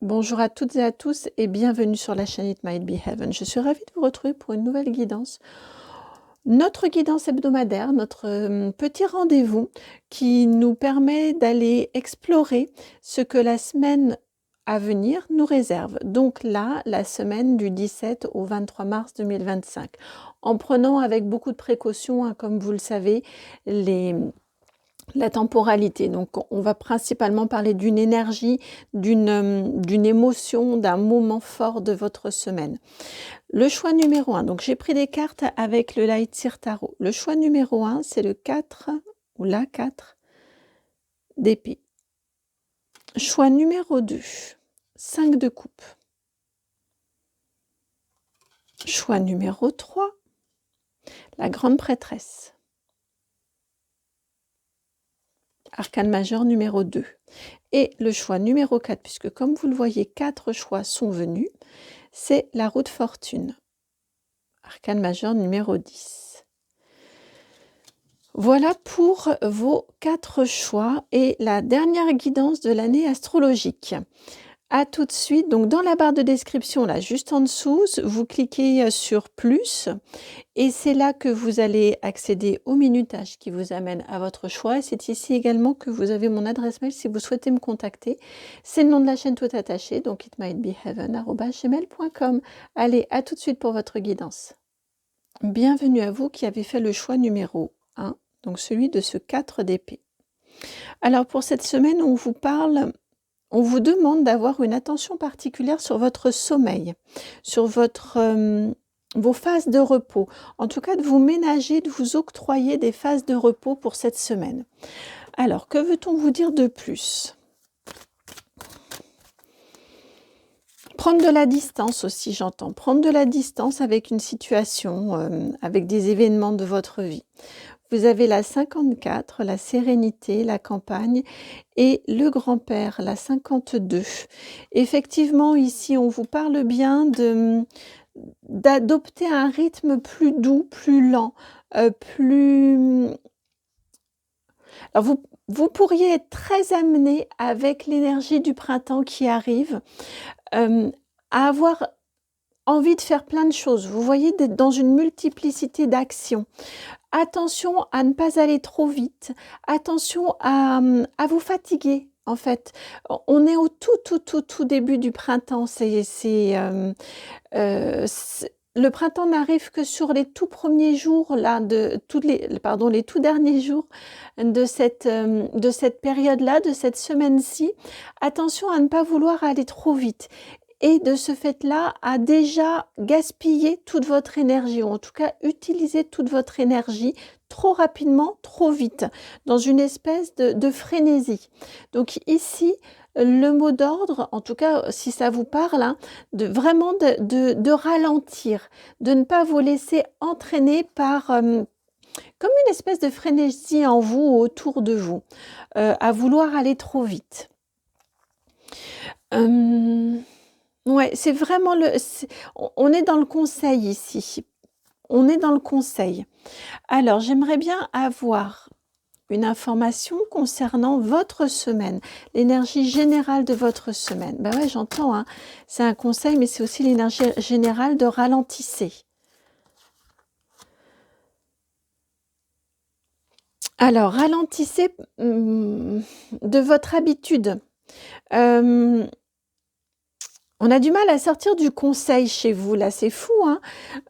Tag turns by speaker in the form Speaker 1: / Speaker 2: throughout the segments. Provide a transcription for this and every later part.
Speaker 1: Bonjour à toutes et à tous et bienvenue sur la chaîne It Might Be Heaven. Je suis ravie de vous retrouver pour une nouvelle guidance. Notre guidance hebdomadaire, notre petit rendez-vous qui nous permet d'aller explorer ce que la semaine à venir nous réserve. Donc là, la semaine du 17 au 23 mars 2025. En prenant avec beaucoup de précautions, comme vous le savez, la temporalité. Donc, on va principalement parler d'une énergie, d'une émotion, d'un moment fort de votre semaine. Le choix numéro 1. Donc, j'ai pris des cartes avec le Light Seer Tarot. Le choix numéro 1, c'est le 4 ou la 4 d'épée. Choix numéro 2, 5 de coupe. Choix numéro 3, la grande prêtresse. Arcane majeur numéro 2. Et le choix numéro 4, puisque comme vous le voyez, 4 choix sont venus, c'est la roue de fortune. Arcane majeur numéro 10. Voilà pour vos 4 choix et la dernière guidance de l'année astrologique. A tout de suite, donc dans la barre de description, là, juste en dessous, vous cliquez sur plus et c'est là que vous allez accéder au minutage qui vous amène à votre choix. C'est ici également que vous avez mon adresse mail si vous souhaitez me contacter. C'est le nom de la chaîne tout attaché, donc itmightbeheaven@gmail.com. Allez, à tout de suite pour votre guidance. Bienvenue à vous qui avez fait le choix numéro 1, donc celui de ce 4 d'épée. Alors pour cette semaine, on vous demande d'avoir une attention particulière sur votre sommeil, sur vos phases de repos. En tout cas, de vous ménager, de vous octroyer des phases de repos pour cette semaine. Alors, que veut-on vous dire de plus ? Prendre de la distance aussi, j'entends. Prendre de la distance avec une situation, avec des événements de votre vie. Vous avez la 54, la sérénité, la campagne, et le grand-père, la 52. Effectivement, ici, on vous parle bien d'adopter un rythme plus doux, plus lent, plus... Alors, vous pourriez être très amené avec l'énergie du printemps qui arrive, à avoir envie de faire plein de choses. Vous voyez, d'être dans une multiplicité d'actions. Attention à ne pas aller trop vite. Attention à vous fatiguer, en fait. On est au tout début du printemps. Le printemps n'arrive que sur les tout premiers jours, là, les tout derniers jours de cette période-là, de cette semaine-ci. Attention à ne pas vouloir aller trop vite. Et de ce fait-là, à déjà gaspiller toute votre énergie, ou en tout cas utiliser toute votre énergie trop rapidement, trop vite, dans une espèce de frénésie. Donc ici, le mot d'ordre, en tout cas si ça vous parle, vraiment de ralentir, de ne pas vous laisser entraîner par... comme une espèce de frénésie en vous ou autour de vous, à vouloir aller trop vite. Ouais, c'est vraiment on est dans le conseil ici. On est dans le conseil. Alors, j'aimerais bien avoir une information concernant votre semaine, l'énergie générale de votre semaine. Ben ouais, j'entends, c'est un conseil, mais c'est aussi l'énergie générale de ralentissez. Alors, ralentissez de votre habitude. On a du mal à sortir du conseil chez vous, là, c'est fou,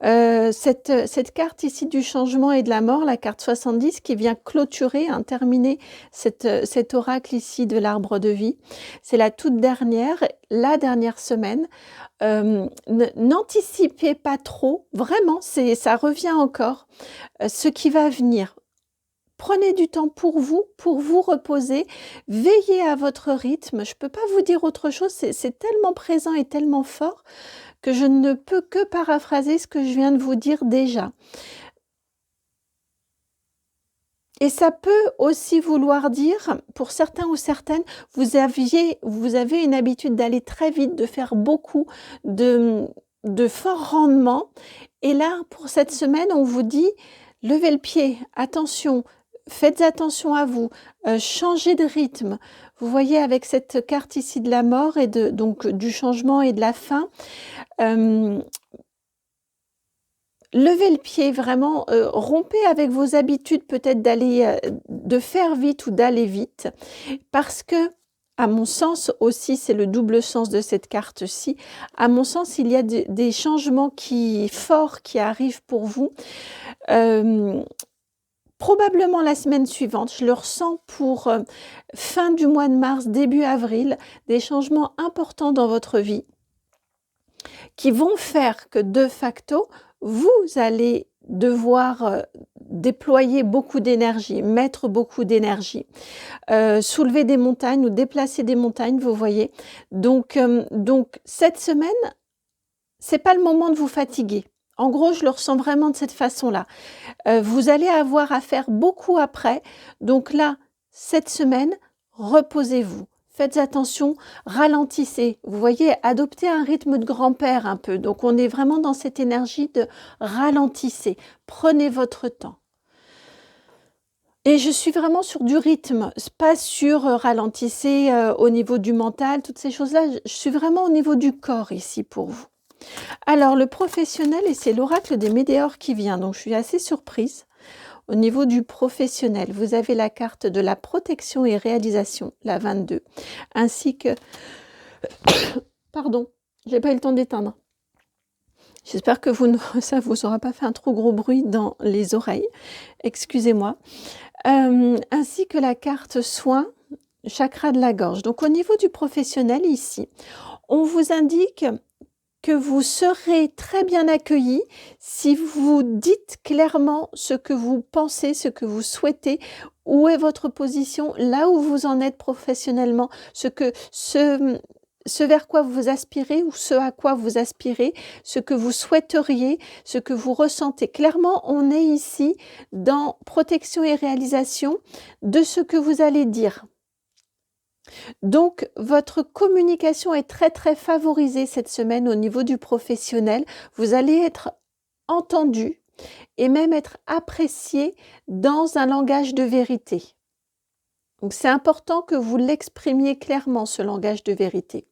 Speaker 1: cette carte ici du changement et de la mort, la carte 70, qui vient clôturer, terminer cet oracle ici de l'arbre de vie. C'est la toute dernière, la dernière semaine. N'anticipez pas trop, vraiment, ça revient encore, ce qui va venir. Prenez du temps pour vous reposer, veillez à votre rythme. Je ne peux pas vous dire autre chose, c'est tellement présent et tellement fort que je ne peux que paraphraser ce que je viens de vous dire déjà. Et ça peut aussi vouloir dire, pour certains ou certaines, vous avez une habitude d'aller très vite, de faire beaucoup de forts rendements. Et là, pour cette semaine, on vous dit, levez le pied, attention, faites attention à vous, changez de rythme. Vous voyez avec cette carte ici de la mort et donc du changement et de la fin, levez le pied vraiment, rompez avec vos habitudes peut-être de faire vite ou d'aller vite parce que, à mon sens aussi, c'est le double sens de cette carte-ci, à mon sens, il y a des changements forts qui arrivent pour vous. Probablement la semaine suivante, je le ressens pour fin du mois de mars, début avril, des changements importants dans votre vie qui vont faire que de facto, vous allez devoir déployer beaucoup d'énergie, mettre beaucoup d'énergie, soulever des montagnes ou déplacer des montagnes, vous voyez. Donc cette semaine, c'est pas le moment de vous fatiguer. En gros, je le ressens vraiment de cette façon-là. Vous allez avoir à faire beaucoup après. Donc là, cette semaine, reposez-vous. Faites attention, ralentissez. Vous voyez, adoptez un rythme de grand-père un peu. Donc on est vraiment dans cette énergie de ralentissez. Prenez votre temps. Et je suis vraiment sur du rythme, pas sur ralentissez au niveau du mental, toutes ces choses-là. Je suis vraiment au niveau du corps ici pour vous. Alors, le professionnel, et c'est l'oracle des météores qui vient, donc je suis assez surprise. Au niveau du professionnel, vous avez la carte de la protection et réalisation, la 22, ainsi que... Pardon, j'ai pas eu le temps d'éteindre. J'espère que ça vous aura pas fait un trop gros bruit dans les oreilles. Excusez-moi. Ainsi que la carte soin, chakra de la gorge. Donc, au niveau du professionnel, ici, on vous indique que vous serez très bien accueilli si vous dites clairement ce que vous pensez, ce que vous souhaitez, où est votre position, là où vous en êtes professionnellement, ce vers quoi vous aspirez ou ce à quoi vous aspirez, ce que vous souhaiteriez, ce que vous ressentez. Clairement, on est ici dans protection et réalisation de ce que vous allez dire. Donc, votre communication est très, très favorisée cette semaine au niveau du professionnel. Vous allez être entendu et même être apprécié dans un langage de vérité. Donc, c'est important que vous l'exprimiez clairement, ce langage de vérité.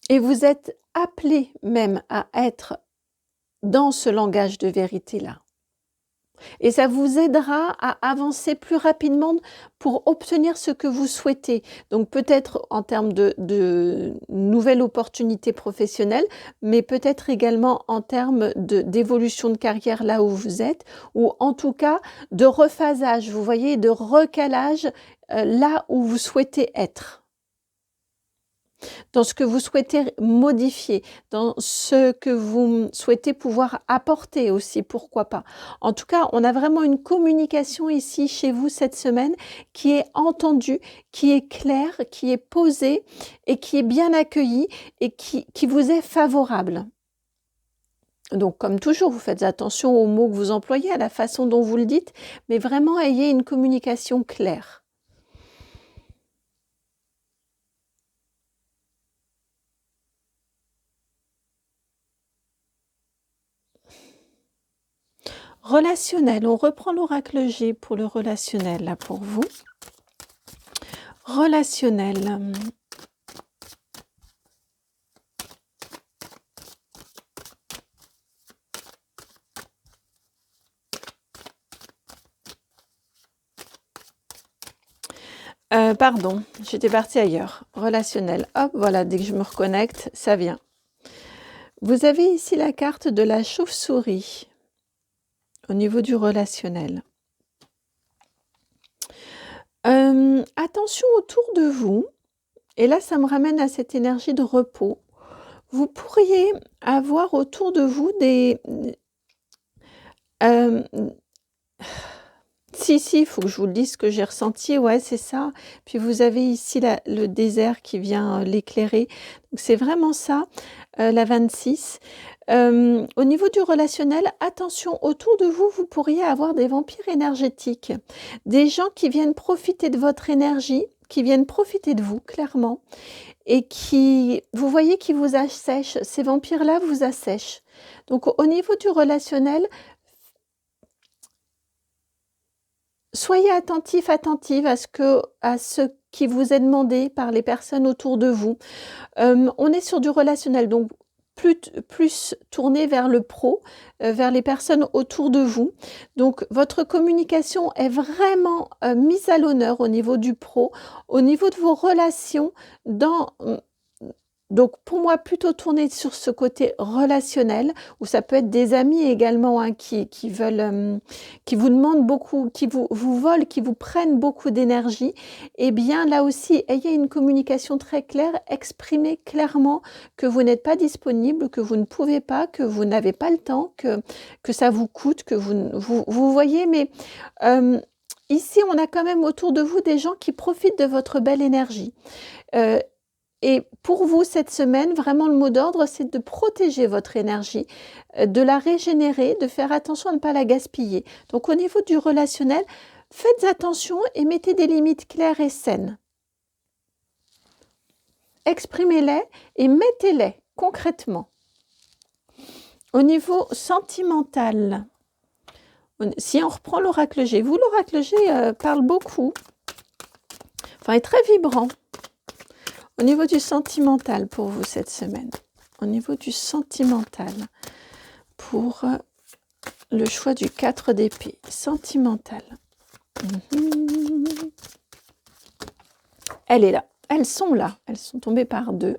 Speaker 1: Et vous êtes appelé même à être dans ce langage de vérité-là. Et ça vous aidera à avancer plus rapidement pour obtenir ce que vous souhaitez. Donc peut-être en termes de nouvelles opportunités professionnelles, mais peut-être également en termes d'évolution de carrière là où vous êtes, ou en tout cas de rephasage, vous voyez, de recalage là où vous souhaitez être. Dans ce que vous souhaitez modifier, dans ce que vous souhaitez pouvoir apporter aussi, pourquoi pas. En tout cas, on a vraiment une communication ici chez vous cette semaine qui est entendue, qui est claire, qui est posée et qui est bien accueillie et qui vous est favorable. Donc, comme toujours, vous faites attention aux mots que vous employez, à la façon dont vous le dites, mais vraiment ayez une communication claire. Relationnel, on reprend l'oracle G pour le relationnel, là pour vous. Relationnel. Pardon, j'étais partie ailleurs. Relationnel, hop, voilà, dès que je me reconnecte, ça vient. Vous avez ici la carte de la chauve-souris au niveau du relationnel. Attention autour de vous, et là ça me ramène à cette énergie de repos. Vous pourriez avoir autour de vous des... Si, il faut que je vous le dise ce que j'ai ressenti, ouais, c'est ça. Puis vous avez ici le désert qui vient l'éclairer. Donc c'est vraiment ça, la 26. Au niveau du relationnel, attention, autour de vous, vous pourriez avoir des vampires énergétiques. Des gens qui viennent profiter de votre énergie, qui viennent profiter de vous, clairement. Et vous voyez, qui vous assèchent. Ces vampires-là vous assèchent. Donc au niveau du relationnel, soyez attentif, attentive à ce qui vous est demandé par les personnes autour de vous. On est sur du relationnel, donc plus tourné vers le pro, vers les personnes autour de vous. Donc votre communication est vraiment, mise à l'honneur au niveau du pro, au niveau de vos relations donc pour moi plutôt tourné sur ce côté relationnel, où ça peut être des amis également, hein, qui veulent, qui vous demandent beaucoup, qui vous volent, qui vous prennent beaucoup d'énergie. Eh bien là aussi, ayez une communication très claire, exprimez clairement que vous n'êtes pas disponible, que vous ne pouvez pas, que vous n'avez pas le temps, que ça vous coûte, que vous voyez? Mais, ici, on a quand même autour de vous des gens qui profitent de votre belle énergie. Heu et pour vous, cette semaine, vraiment le mot d'ordre, c'est de protéger votre énergie, de la régénérer, de faire attention à ne pas la gaspiller. Donc au niveau du relationnel, faites attention et mettez des limites claires et saines. Exprimez-les et mettez-les concrètement. Au niveau sentimental, si on reprend l'oracle G, vous, l'oracle G parle beaucoup, enfin est très vibrant. Au niveau du sentimental pour vous cette semaine, au niveau du sentimental, pour le choix du 4 d'épée, sentimental. Elle est là, elles sont là, elles sont tombées par deux.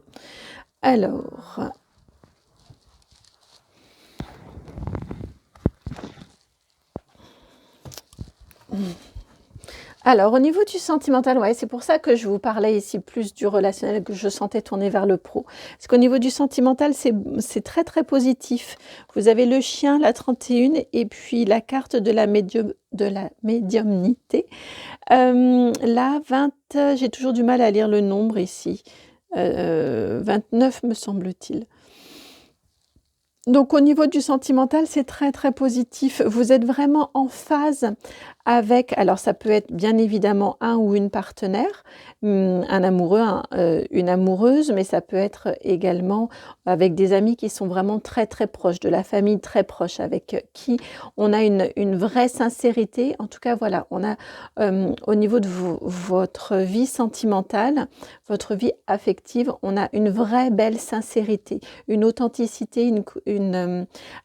Speaker 1: Alors, au niveau du sentimental, ouais, c'est pour ça que je vous parlais ici plus du relationnel, que je sentais tourner vers le pro. Parce qu'au niveau du sentimental, c'est très, très positif. Vous avez le chien, la 31 et puis la carte de la médiumnité. La 20, j'ai toujours du mal à lire le nombre ici. 29 me semble-t-il. Donc au niveau du sentimental, c'est très, très positif. Vous êtes vraiment en phase avec, alors ça peut être bien évidemment un ou une partenaire, un amoureux, une amoureuse, mais ça peut être également avec des amis qui sont vraiment très, très proches, de la famille très proche, avec qui on a une vraie sincérité. En tout cas, voilà, on a au niveau de votre vie sentimentale, votre vie affective, on a une vraie belle sincérité, une authenticité,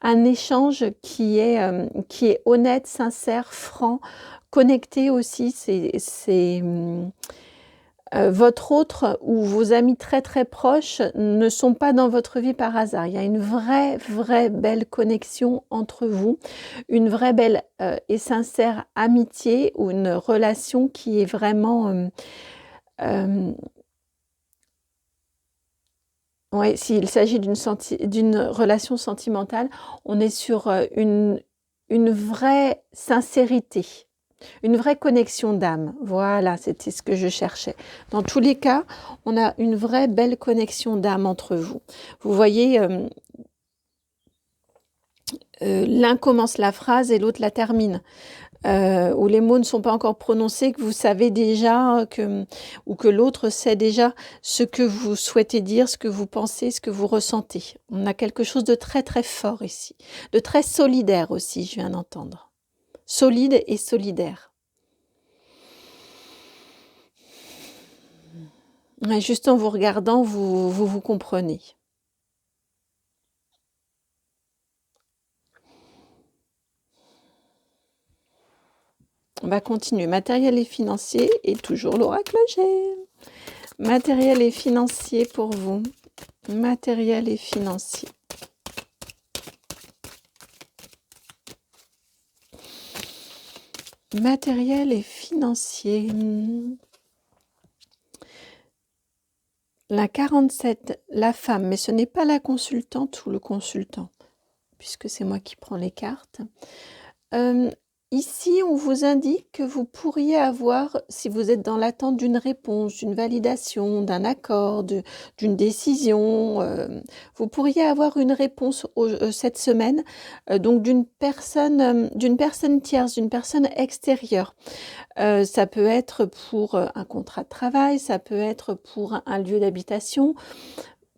Speaker 1: un échange qui est honnête, sincère, franc, connecté aussi. Votre autre ou vos amis très très proches ne sont pas dans votre vie par hasard. Il y a une vraie, vraie belle connexion entre vous, une vraie belle et sincère amitié ou une relation qui est vraiment... oui, s'il s'agit d'une relation sentimentale, on est sur une vraie sincérité, une vraie connexion d'âme. Voilà, c'était ce que je cherchais. Dans tous les cas, on a une vraie belle connexion d'âme entre vous. Vous voyez, l'un commence la phrase et l'autre la termine. Où les mots ne sont pas encore prononcés, que vous savez déjà, ou que l'autre sait déjà ce que vous souhaitez dire, ce que vous pensez, ce que vous ressentez. On a quelque chose de très très fort ici, de très solidaire aussi, je viens d'entendre. Solide et solidaire. Ouais, juste en vous regardant, vous comprenez. On va continuer. Matériel et financier et toujours l'oracle G. Matériel et financier pour vous. Matériel et financier. Matériel et financier. La 47, la femme, mais ce n'est pas la consultante ou le consultant, puisque c'est moi qui prends les cartes. Ici, on vous indique que vous pourriez avoir, si vous êtes dans l'attente d'une réponse, d'une validation, d'un accord, d'une décision, vous pourriez avoir une réponse cette semaine, donc d'une personne tierce, d'une personne extérieure. Ça peut être pour un contrat de travail, ça peut être pour un lieu d'habitation.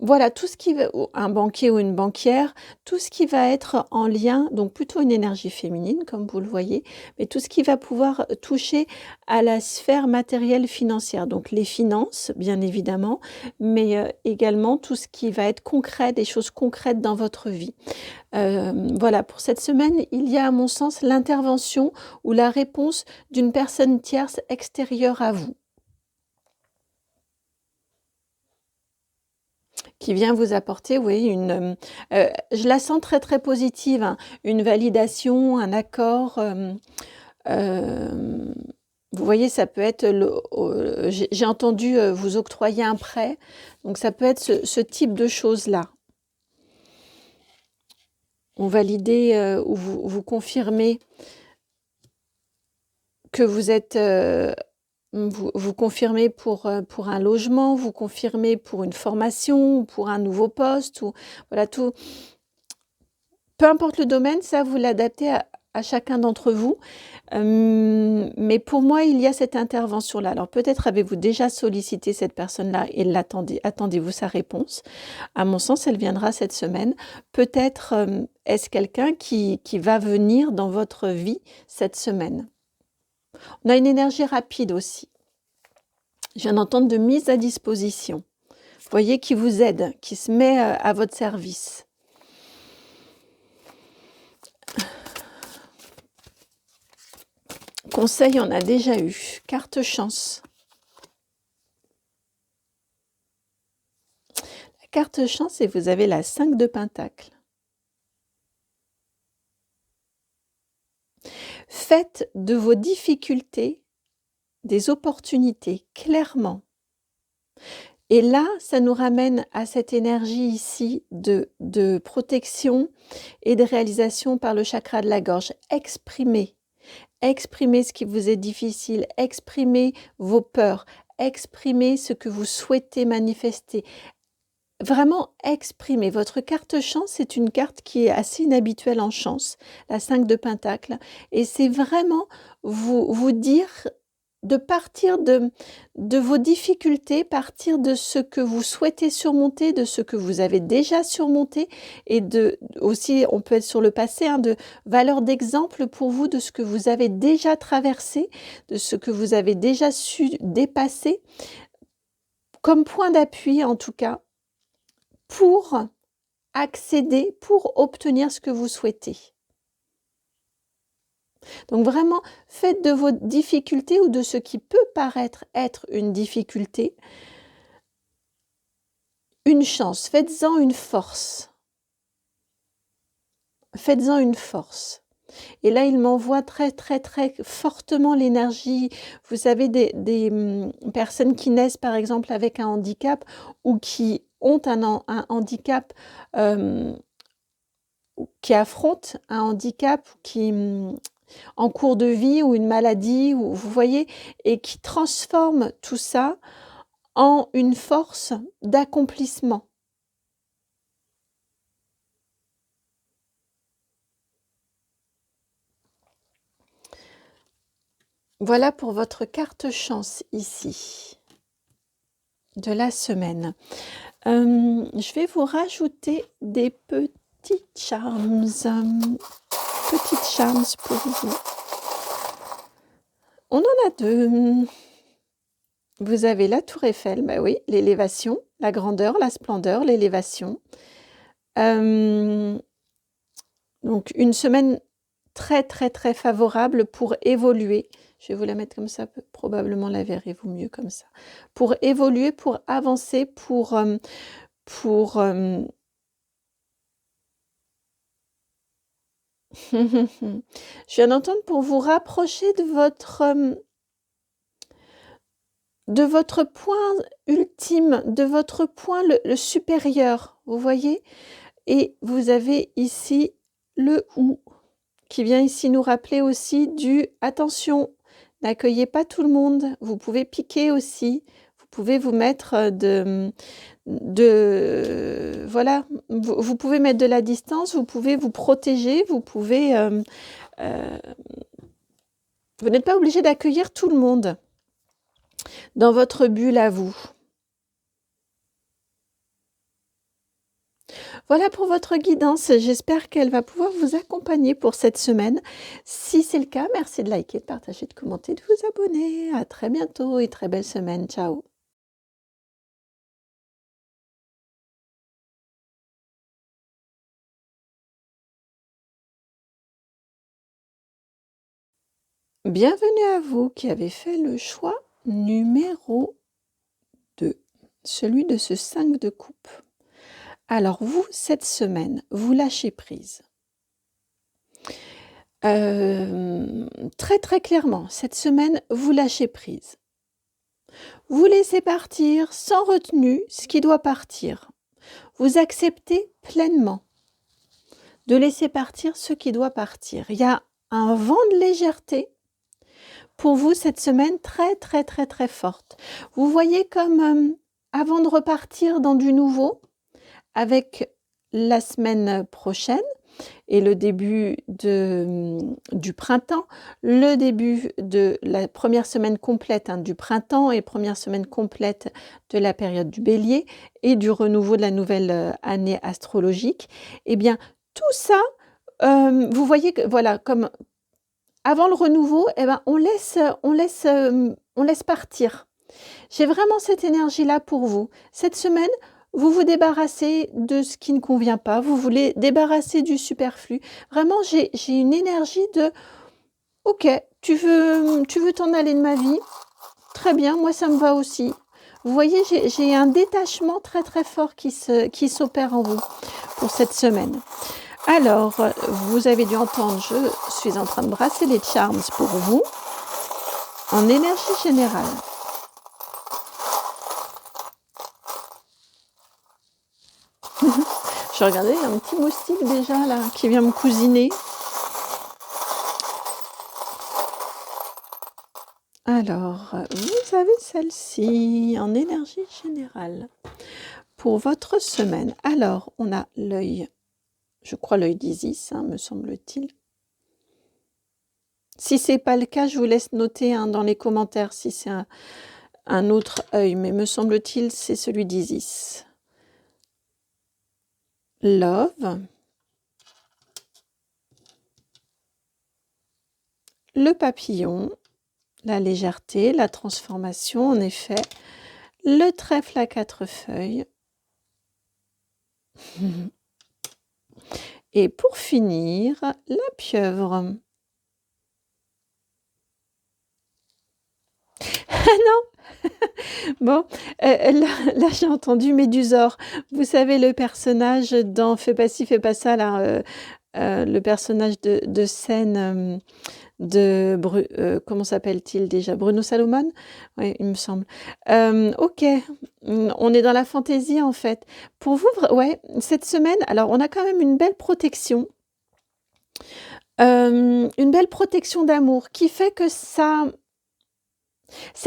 Speaker 1: Voilà, tout ce qui va ou un banquier ou une banquière, tout ce qui va être en lien, donc plutôt une énergie féminine comme vous le voyez, mais tout ce qui va pouvoir toucher à la sphère matérielle financière, donc les finances bien évidemment, mais également tout ce qui va être concret, des choses concrètes dans votre vie. Voilà, pour cette semaine, il y a à mon sens l'intervention ou la réponse d'une personne tierce extérieure à vous. Qui vient vous apporter, oui, je la sens très, très positive, hein, une validation, un accord, hem, vous voyez, ça peut être j'ai entendu, vous octroyer un prêt, donc ça peut être ce type de choses-là. Ou valider, ou vous confirmer que vous êtes, vous confirmez pour un logement, vous confirmez pour une formation ou pour un nouveau poste ou voilà tout peu importe le domaine, ça vous l'adaptez à chacun d'entre vous. Mais pour moi, il y a cette intervention-là. Alors peut-être avez-vous déjà sollicité cette personne-là et attendez-vous sa réponse. À mon sens, elle viendra cette semaine. Peut-être, est-ce quelqu'un qui va venir dans votre vie cette semaine. On a une énergie rapide aussi. Je viens d'entendre de mise à disposition. Vous voyez, qui vous aide, qui se met à votre service. Conseil, on a déjà eu. Carte chance. La carte chance, et vous avez la 5 de Pentacle. Faites de vos difficultés des opportunités, clairement. Et là, ça nous ramène à cette énergie ici de protection et de réalisation par le chakra de la gorge. Exprimez ce qui vous est difficile, exprimez vos peurs, exprimez ce que vous souhaitez manifester. Vraiment exprimez. Votre carte chance, c'est une carte qui est assez inhabituelle en chance, la 5 de Pentacle. Et c'est vraiment vous dire de partir de vos difficultés, partir de ce que vous souhaitez surmonter, de ce que vous avez déjà surmonté et aussi, on peut être sur le passé, hein, de valeur d'exemple pour vous de ce que vous avez déjà traversé, de ce que vous avez déjà su dépasser, comme point d'appui en tout cas, pour accéder, pour obtenir ce que vous souhaitez. Donc vraiment, faites de vos difficultés ou de ce qui peut paraître être une difficulté, une chance. Faites-en une force. Faites-en une force. Et là, il m'envoie très, très, très fortement l'énergie. Vous savez, des personnes qui naissent, par exemple, avec un handicap ou qui ont un handicap, qui affrontent un handicap, qui en cours de vie ou une maladie, ou vous voyez, et qui transforment tout ça en une force d'accomplissement. Voilà pour votre carte chance ici, de la semaine. Je vais vous rajouter des petits charms. Petites charms pour vous. On en a 2. Vous avez la tour Eiffel, bah oui, l'élévation, la grandeur, la splendeur, l'élévation. Donc une semaine très, très, très favorable pour évoluer. Je vais vous la mettre comme ça, probablement la verrez-vous mieux comme ça. Pour évoluer, pour avancer, je viens d'entendre pour vous rapprocher de votre point ultime, de votre point le supérieur, vous voyez? Et vous avez ici le ou qui vient ici nous rappeler aussi attention, n'accueillez pas tout le monde, vous pouvez piquer aussi, vous pouvez vous mettre voilà, vous pouvez mettre de la distance, vous pouvez vous protéger, vous pouvez, vous n'êtes pas obligé d'accueillir tout le monde dans votre bulle à vous. Voilà pour votre guidance. J'espère qu'elle va pouvoir vous accompagner pour cette semaine. Si c'est le cas, merci de liker, de partager, de commenter, de vous abonner. À très bientôt et très belle semaine. Ciao. Bienvenue à vous qui avez fait le choix numéro 2, celui de ce 5 de coupe. Alors vous, cette semaine, vous lâchez prise. Très très clairement, cette semaine, vous lâchez prise. Vous laissez partir sans retenue ce qui doit partir. Vous acceptez pleinement de laisser partir ce qui doit partir. Il y a un vent de légèreté pour vous cette semaine très très très très forte. Vous voyez comme avant de repartir dans du nouveau, avec la semaine prochaine et le début du printemps, le début de la première semaine complète du printemps et première semaine complète de la période du bélier et du renouveau de la nouvelle année astrologique, eh bien tout ça, vous voyez que voilà, comme avant le renouveau, eh ben, on laisse partir. J'ai vraiment cette énergie-là pour vous. Cette semaine, vous vous débarrassez de ce qui ne convient pas, vous voulez débarrasser du superflu. Vraiment, j'ai une énergie de « Ok, tu veux t'en aller de ma vie? Très bien, moi ça me va aussi. » Vous voyez, j'ai un détachement très très fort qui s'opère en vous pour cette semaine. Alors, vous avez dû entendre, je suis en train de brasser les charms pour vous en énergie générale. Je regardais, il y a un petit moustique déjà là qui vient me cousiner. Alors, vous avez celle-ci en énergie générale pour votre semaine. Alors, on a l'œil, je crois l'œil d'Isis, me semble-t-il. Si ce n'est pas le cas, je vous laisse noter dans les commentaires si c'est un autre œil, mais me semble-t-il, c'est celui d'Isis. Love. Le papillon. La légèreté, la transformation, en effet. Le trèfle à 4 feuilles. Et pour finir, la pieuvre. Ah non. Bon, là j'ai entendu Médusor. Vous savez le personnage dans Fais pas ci, fais pas ça, là, le personnage de scène comment s'appelle-t-il déjà? Bruno Salomon? Oui, il me semble. Ok, on est dans la fantaisie en fait. Pour vous, ouais, cette semaine, alors on a quand même une belle protection. Une belle protection d'amour qui fait que ça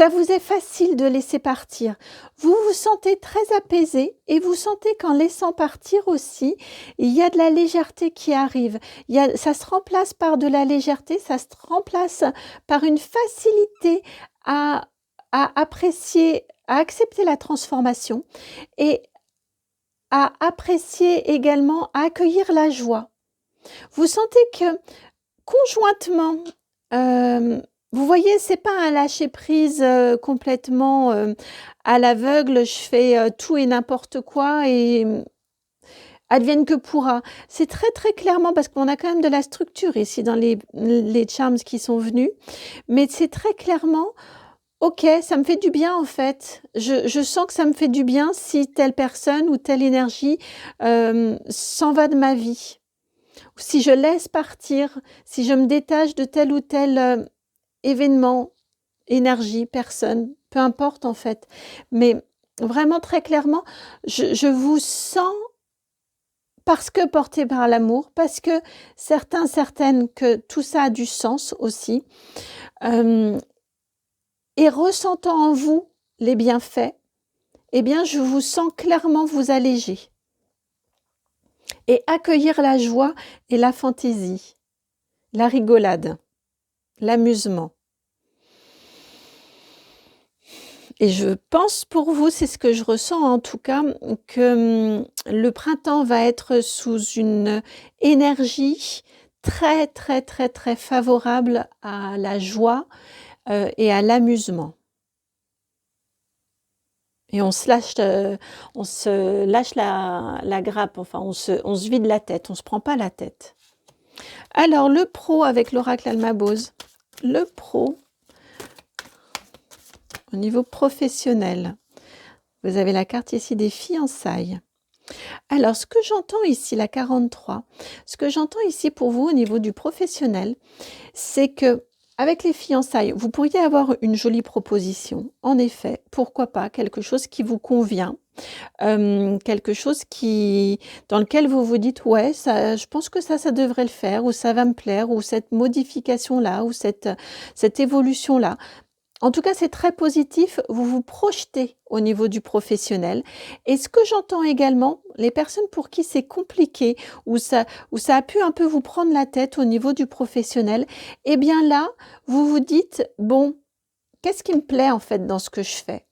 Speaker 1: vous est facile de laisser partir. Vous vous sentez très apaisé et vous sentez qu'en laissant partir aussi, il y a de la légèreté qui arrive. Ça se remplace par de la légèreté, ça se remplace par une facilité à apprécier, à accepter la transformation et à apprécier également, à accueillir la joie. Vous sentez que conjointement, vous voyez, c'est pas un lâcher prise complètement à l'aveugle, je fais tout et n'importe quoi et advienne que pourra. C'est très très clairement, parce qu'on a quand même de la structure ici dans les charms qui sont venus, mais c'est très clairement, ok, ça me fait du bien en fait. Je sens que ça me fait du bien si telle personne ou telle énergie s'en va de ma vie. Si je laisse partir, si je me détache de tel ou tel événement, énergie, personne, peu importe en fait. Mais vraiment très clairement, je vous sens, parce que porté par l'amour, parce que certaines, que tout ça a du sens aussi, et ressentant en vous les bienfaits, eh bien je vous sens clairement vous alléger et accueillir la joie et la fantaisie, la rigolade, l'amusement. Et je pense pour vous, c'est ce que je ressens en tout cas, que le printemps va être sous une énergie très, très, très, très favorable à la joie, et à l'amusement. Et on se lâche la grappe, enfin on se vide la tête, on se prend pas la tête. Alors le pro avec l'oracle Almabose. Le pro, au niveau professionnel, vous avez la carte ici des fiançailles. Alors ce que j'entends ici, la 43, ce que j'entends ici pour vous au niveau du professionnel, c'est que avec les fiançailles, vous pourriez avoir une jolie proposition. En effet, pourquoi pas, quelque chose qui vous convient, quelque chose dans lequel vous vous dites: «Ouais, ça je pense que ça devrait le faire» ou «Ça va me plaire» ou «Cette modification-là» ou «cette évolution-là». En tout cas, c'est très positif, vous vous projetez au niveau du professionnel et ce que j'entends également, les personnes pour qui c'est compliqué, où ça a pu un peu vous prendre la tête au niveau du professionnel, eh bien là, vous vous dites: «Bon, qu'est-ce qui me plaît en fait dans ce que je fais?»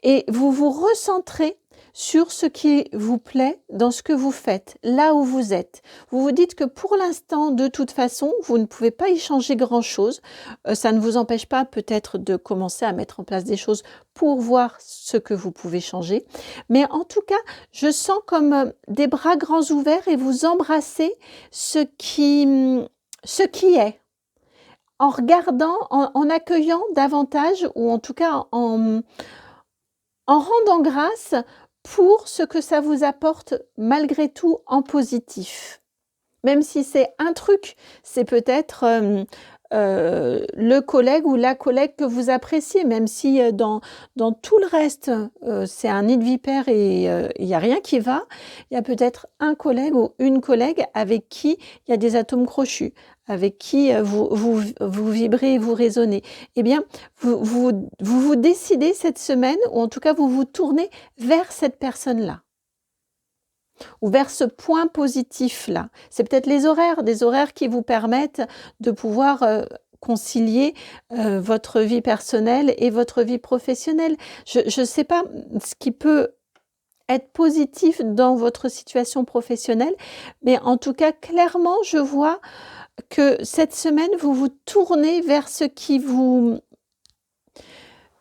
Speaker 1: Et vous vous recentrez sur ce qui vous plaît dans ce que vous faites, là où vous êtes. Vous vous dites que pour l'instant, de toute façon, vous ne pouvez pas y changer grand-chose. Ça ne vous empêche pas peut-être de commencer à mettre en place des choses pour voir ce que vous pouvez changer. Mais en tout cas, je sens comme des bras grands ouverts et vous embrassez ce qui est en regardant, en accueillant davantage, ou en tout cas en rendant grâce pour ce que ça vous apporte malgré tout en positif. Même si c'est un truc, c'est peut-être le collègue ou la collègue que vous appréciez, même si dans tout le reste, c'est un nid de vipère et il n'y a rien qui va, il y a peut-être un collègue ou une collègue avec qui il y a des atomes crochus, avec qui vous vibrez et vous résonnez. Eh bien, vous décidez cette semaine, ou en tout cas vous vous tournez vers cette personne-là ou vers ce point positif-là. C'est peut-être des horaires qui vous permettent de pouvoir concilier votre vie personnelle et votre vie professionnelle. Je ne sais pas ce qui peut être positif dans votre situation professionnelle, mais en tout cas, clairement, je vois que cette semaine, vous vous tournez vers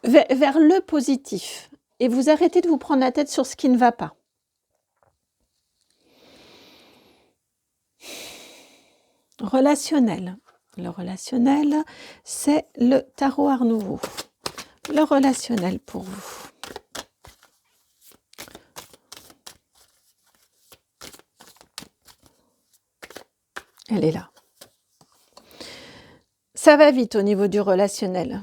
Speaker 1: vers le positif et vous arrêtez de vous prendre la tête sur ce qui ne va pas. Relationnel. Le relationnel, c'est le tarot Art Nouveau. Le relationnel pour vous. Elle est là. Ça va vite au niveau du relationnel.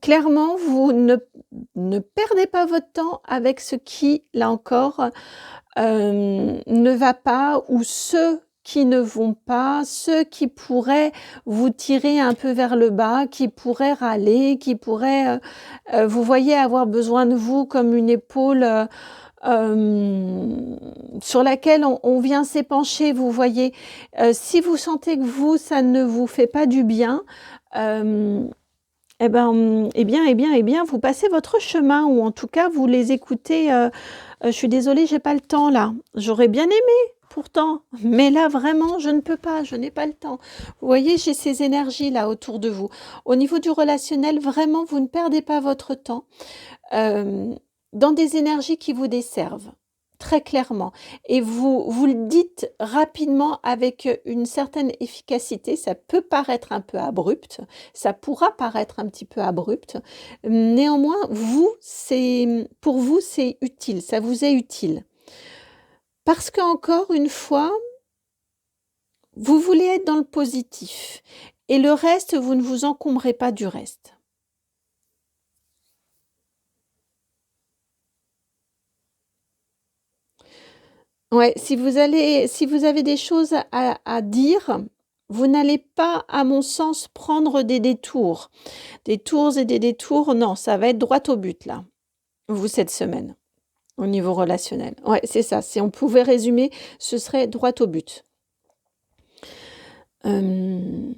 Speaker 1: Clairement, vous ne perdez pas votre temps avec ce qui, là encore, ne va pas, ou ceux qui ne vont pas, ceux qui pourraient vous tirer un peu vers le bas, qui pourraient râler, qui pourraient, vous voyez, avoir besoin de vous comme une épaule sur laquelle on vient s'épancher, vous voyez. Si vous sentez que vous, ça ne vous fait pas du bien, eh bien, vous passez votre chemin, ou en tout cas, vous les écoutez. Je suis désolée, j'ai pas le temps là. J'aurais bien aimé pourtant, mais là vraiment, je ne peux pas, je n'ai pas le temps. Vous voyez, j'ai ces énergies là autour de vous. Au niveau du relationnel, vraiment, vous ne perdez pas votre temps dans des énergies qui vous desservent. Très clairement. Et vous le dites rapidement avec une certaine efficacité. Ça peut paraître un peu abrupt, ça pourra paraître un petit peu abrupt. Néanmoins, pour vous, c'est utile, ça vous est utile. Parce qu'encore une fois, vous voulez être dans le positif. Et le reste, vous ne vous encombrez pas du reste. Ouais, si vous avez des choses à dire, vous n'allez pas, à mon sens, prendre des détours. Des tours et des détours, non, ça va être droit au but là, vous, cette semaine, au niveau relationnel. Ouais, c'est ça. Si on pouvait résumer, ce serait droit au but. Mmh.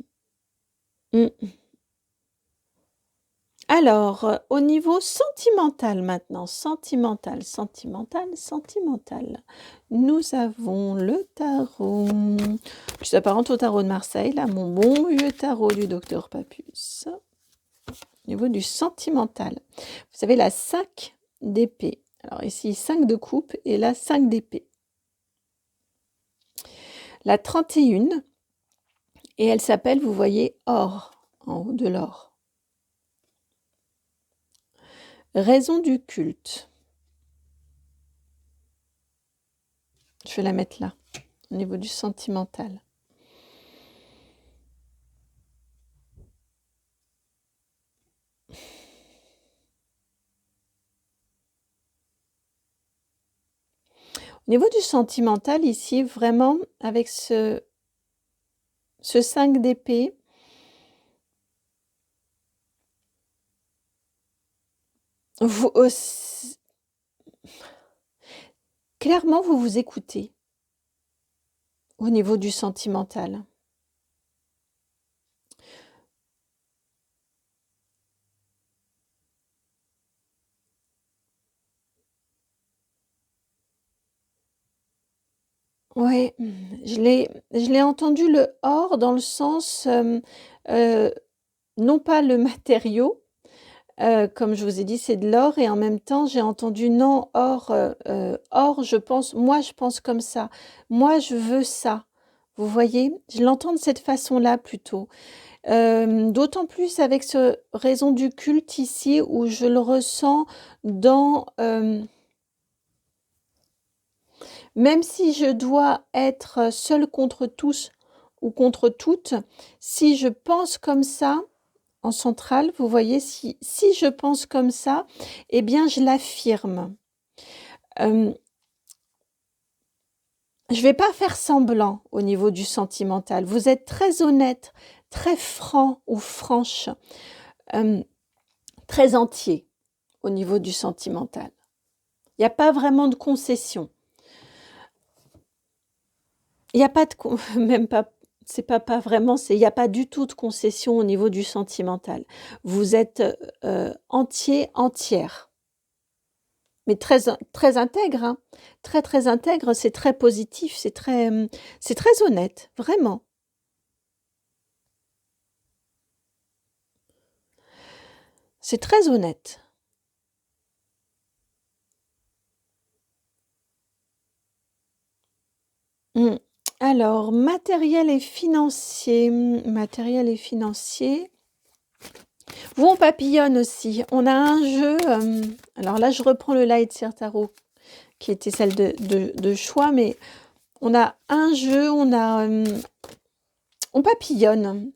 Speaker 1: Alors, au niveau sentimental maintenant, sentimental, sentimental, sentimental. Nous avons le tarot qui s'apparente au tarot de Marseille, là, mon bon vieux tarot du docteur Papus. Au niveau du sentimental, vous avez la 5 d'épée. Alors ici, 5 de coupe et là, 5 d'épée. La 31, et elle s'appelle, vous voyez, or, en haut de l'or. Raison du culte. Je vais la mettre là, au niveau du sentimental. Au niveau du sentimental, ici, vraiment, avec ce 5 d'épée, vous aussi, clairement, vous vous écoutez au niveau du sentimental. Ouais, je l'ai entendu le or dans le sens, non pas le matériau, comme je vous ai dit, c'est de l'or et en même temps, j'ai entendu non, or, je pense comme ça. Moi, je veux ça. Vous voyez? Je l'entends de cette façon-là plutôt. D'autant plus avec ce raison du culte ici où je le ressens dans, même si je dois être seule contre tous ou contre toutes, si je pense comme ça, en centrale, vous voyez, si je pense comme ça, eh bien, je l'affirme. Je vais pas faire semblant au niveau du sentimental. Vous êtes très honnête, très franc ou franche, très entier au niveau du sentimental. Il n'y a pas vraiment de concession. Il n'y a pas de même pas, c'est pas vraiment, il n'y a pas du tout de concession au niveau du sentimental. Vous êtes entier, entière. Mais très, très intègre, hein. Très, très intègre, c'est très positif, c'est très honnête, vraiment. C'est très honnête. Alors, matériel et financier. Matériel et financier. Vous, on papillonne aussi. On a un jeu. Alors là, je reprends le Lightseer Tarot, qui était celle de choix, mais on a un jeu, on papillonne.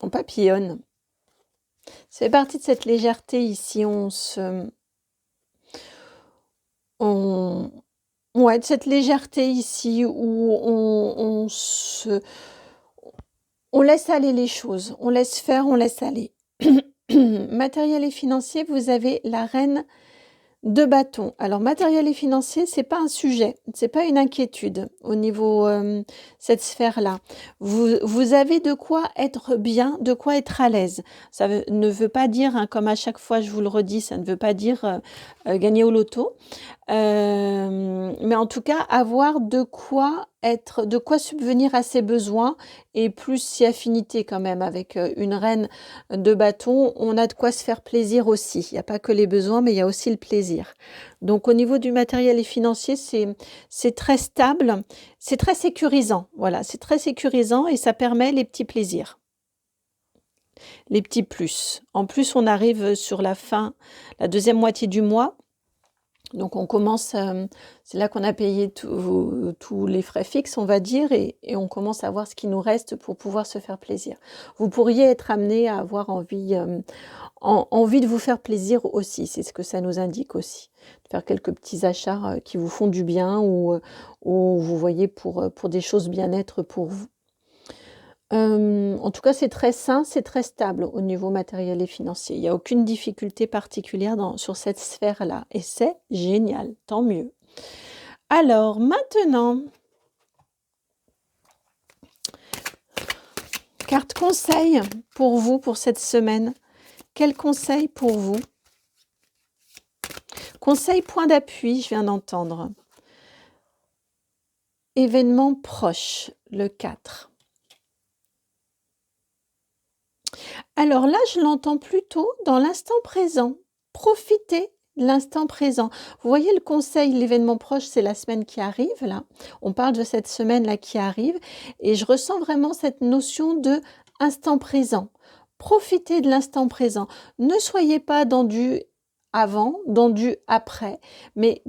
Speaker 1: On papillonne. Ça fait partie de cette légèreté ici. Ouais, de cette légèreté ici où on laisse aller les choses, on laisse faire, on laisse aller. Matériel et financier, vous avez la reine de bâton. Alors, matériel et financier, c'est pas un sujet, c'est pas une inquiétude au niveau cette sphère-là. Vous avez de quoi être bien, de quoi être à l'aise. Ça ne veut pas dire, hein, comme à chaque fois je vous le redis, ça ne veut pas dire gagner au loto. Mais en tout cas, avoir de quoi subvenir à ses besoins et plus si affinité quand même avec une reine de bâton, on a de quoi se faire plaisir aussi. Il n'y a pas que les besoins, mais il y a aussi le plaisir. Donc au niveau du matériel et financier, c'est très stable, c'est très sécurisant. Voilà, c'est très sécurisant et ça permet les petits plaisirs. Les petits plus. En plus, on arrive sur la fin, la deuxième moitié du mois. Donc on commence, c'est là qu'on a payé tous les frais fixes, on va dire, et on commence à voir ce qui nous reste pour pouvoir se faire plaisir. Vous pourriez être amené à avoir envie de vous faire plaisir aussi, c'est ce que ça nous indique aussi. De faire quelques petits achats qui vous font du bien ou vous voyez pour des choses bien-être pour vous. En tout cas, c'est très sain, c'est très stable au niveau matériel et financier. Il n'y a aucune difficulté particulière sur cette sphère-là et c'est génial, tant mieux. Alors maintenant, carte conseil pour vous pour cette semaine. Quel conseil pour vous? Conseil point d'appui, je viens d'entendre. Événement proche, le 4. Alors là, je l'entends plutôt dans l'instant présent. Profitez de l'instant présent. Vous voyez le conseil, l'événement proche, c'est la semaine qui arrive là. On parle de cette semaine-là qui arrive et je ressens vraiment cette notion de instant présent. Profitez de l'instant présent. Ne soyez pas dans du avant, dans du après, mais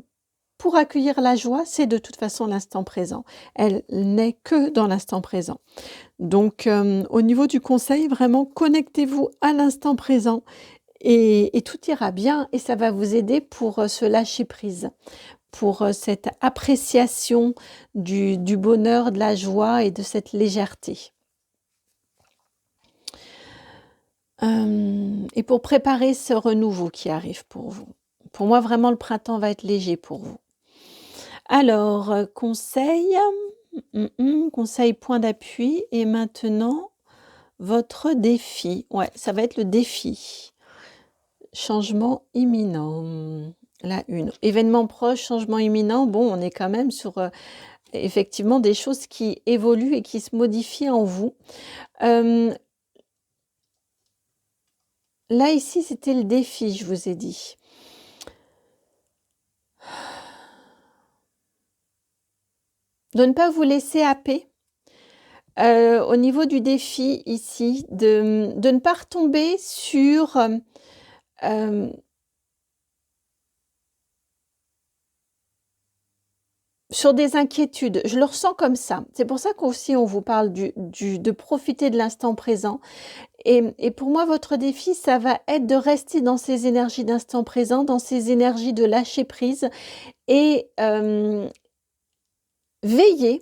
Speaker 1: pour accueillir la joie, c'est de toute façon l'instant présent. Elle n'est que dans l'instant présent. Donc, au niveau du conseil, vraiment, connectez-vous à l'instant présent et tout ira bien et ça va vous aider pour se lâcher prise, pour cette appréciation du bonheur, de la joie et de cette légèreté. Et pour préparer ce renouveau qui arrive pour vous. Pour moi, vraiment, le printemps va être léger pour vous. Alors, conseil, conseil point d'appui et maintenant, votre défi. Ouais, ça va être le défi. Changement imminent, la 1. Événement proche, changement imminent. Bon, on est quand même sur effectivement des choses qui évoluent et qui se modifient en vous. Là, ici, c'était le défi, je vous ai dit. De ne pas vous laisser happer. Au niveau du défi ici, de ne pas retomber sur des inquiétudes. Je le ressens comme ça. C'est pour ça qu'aussi on vous parle de profiter de l'instant présent. Et pour moi, votre défi, ça va être de rester dans ces énergies d'instant présent, dans ces énergies de lâcher prise et veillez,